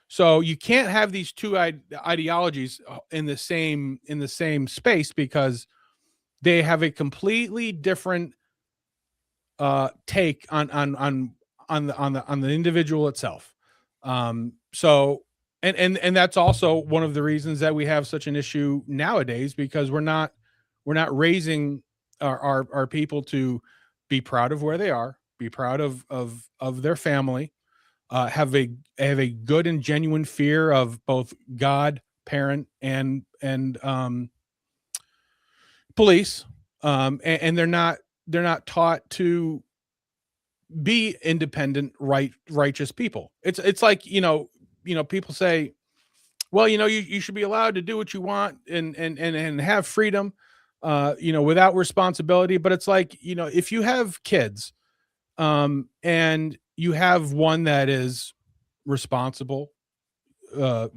So you can't have these two ideologies in the same space, because they have a completely different take on the individual itself. So and that's also one of the reasons that we have such an issue nowadays, because we're not raising our people to be proud of where they are, be proud of their family, have a good and genuine fear of both God, parent, and police, and they're not taught to be independent, righteous people. It's like, people say, well, you should be allowed to do what you want and have freedom, without responsibility. But it's like, if you have kids, and you have one that is responsible, a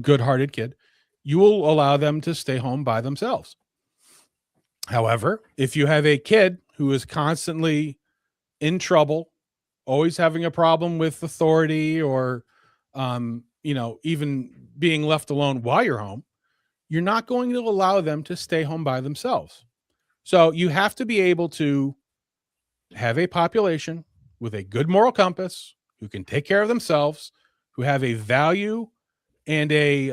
good-hearted kid, you will allow them to stay home by themselves. However, if you have a kid who is constantly in trouble, always having a problem with authority, or, even being left alone while you're home, you're not going to allow them to stay home by themselves. So you have to be able to have a population with a good moral compass, who can take care of themselves, who have a value and a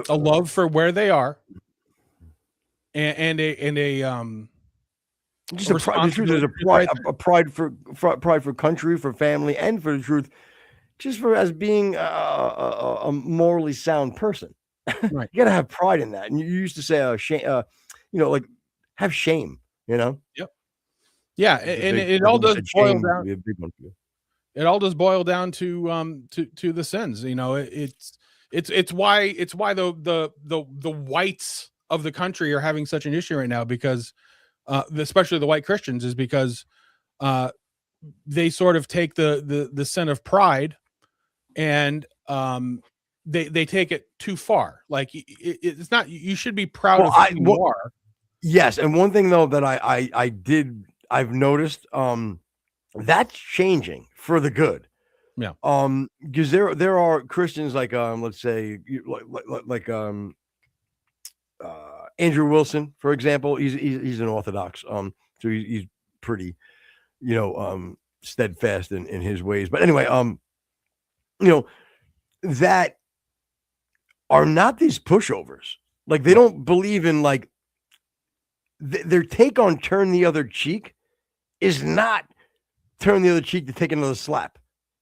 love for where they are, and a Just the truth is a pride for country, for family, and for the truth, just for as being a morally sound person. Right. You gotta have pride in that. And you used to say, shame, like have shame. Yep. Yeah, and it all does boil down. It all does boil down to the sins. It's why the whites of the country are having such an issue right now, because especially the white Christians, is because they sort of take the sin of pride, and they take it too far. Like, it's not, you should be proud of who you are. Yes, and one thing though that I've noticed, that's changing for the good. Yeah. Because there are Christians like let's say like Andrew Wilson, for example. He's an Orthodox, so he's pretty, steadfast in his ways. But anyway, that are not these pushovers. Like, they don't believe in, like, their take on turn the other cheek is not turn the other cheek to take another slap.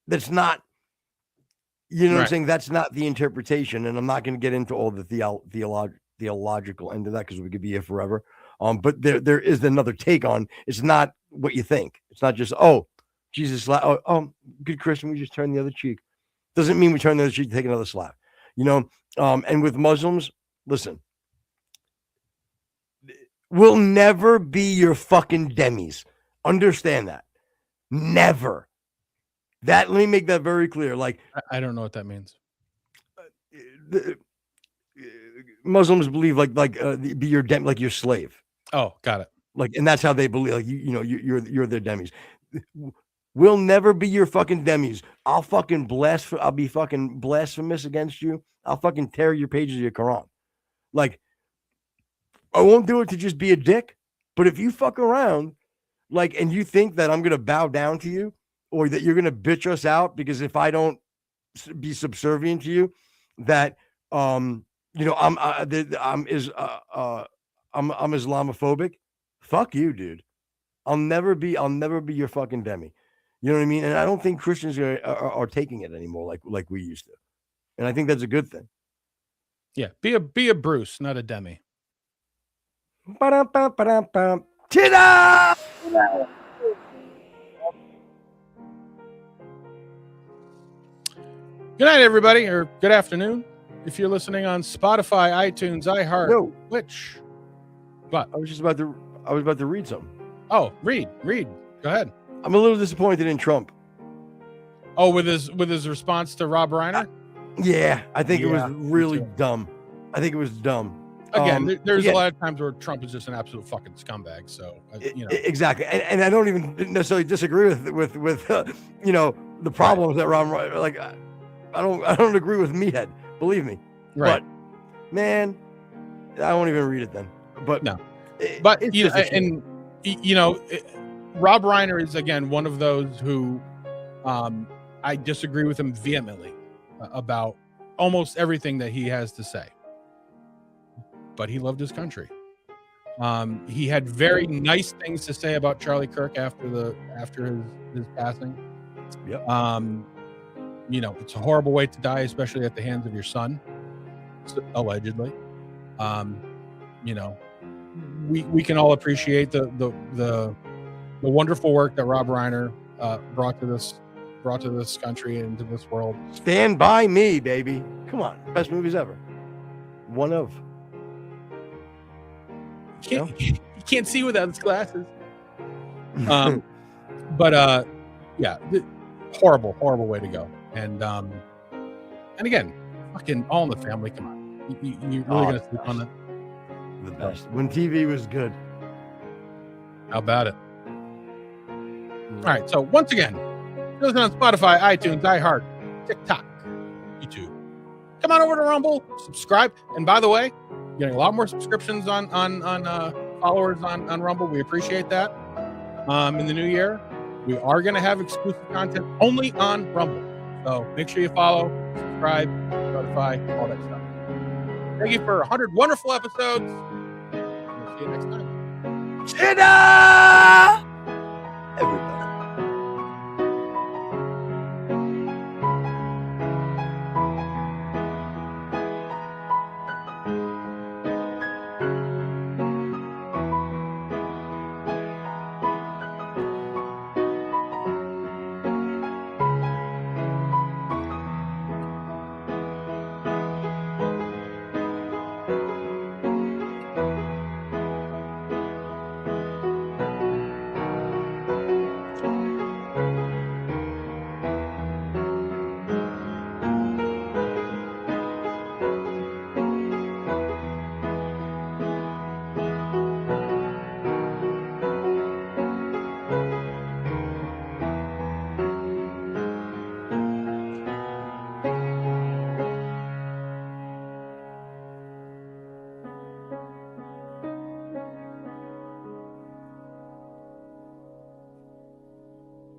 That's not, what I'm saying? That's not the interpretation. And I'm not going to get into all the theological end of that, because we could be here forever. But there is another take on, it's not what you think. It's not just, Jesus, good Christian, we just turn the other cheek. Doesn't mean we turn the other cheek to take another slap. And with Muslims, listen, we'll never be your fucking demis. Understand that. Never. Let me make that very clear. Like, I don't know what that means. Muslims believe be your like your slave. Oh, got it. Like, and that's how they believe. Like, you're their demis. We'll never be your fucking demis. I'll be fucking blasphemous against you. I'll fucking tear your pages of your Quran. Like, I won't do it to just be a dick. But if you fuck around, like, and you think that I'm gonna bow down to you, or that you're gonna bitch us out because if I don't be subservient to you, that I'm Islamophobic. Fuck you, dude. I'll never be your fucking demi. You know what I mean? And I don't think Christians are taking it anymore like we used to. And I think that's a good thing. Yeah, be a Bruce, not a Demi. Ba-dum-bum, ta-da! Good night, everybody, or good afternoon. If you're listening on Spotify, iTunes, iHeart, No, Twitch. What? I was about to read something. Oh, read. Go ahead. I'm a little disappointed in Trump. Oh, with his response to Rob Reiner. Yeah, I think it was Yeah, me really too. dumb. I think it was dumb. Again, there's again, a lot of times where Trump is just an absolute fucking scumbag. So exactly, and I don't even necessarily disagree with the problems that Ron, like, I don't agree with Meathead. Believe me. right. But man, I won't even read it then. But No. it- But it's you know, just a shame. Rob Reiner is again one of those who I disagree with him vehemently about almost everything that he has to say. But he loved his country. He had very nice things to say about Charlie Kirk after his passing. Yep. It's a horrible way to die, especially at the hands of your son, allegedly. We can all appreciate the wonderful work that Rob Reiner brought to this country and to this world. Stand by Me, baby. Come on, best movies ever. One of. You can't see without his glasses. Horrible way to go. And again, fucking All in the Family. Come on, you really gonna sleep on that? The best. When TV was good. How about it? All right. So once again, listen on Spotify, iTunes, iHeart, TikTok, YouTube. Come on over to Rumble, subscribe. And by the way, you're getting a lot more subscriptions on followers on Rumble. We appreciate that. In the new year, we are going to have exclusive content only on Rumble. So make sure you follow, subscribe, notify, all that stuff. Thank you for 100 wonderful episodes. We'll see you next time. Ta-da!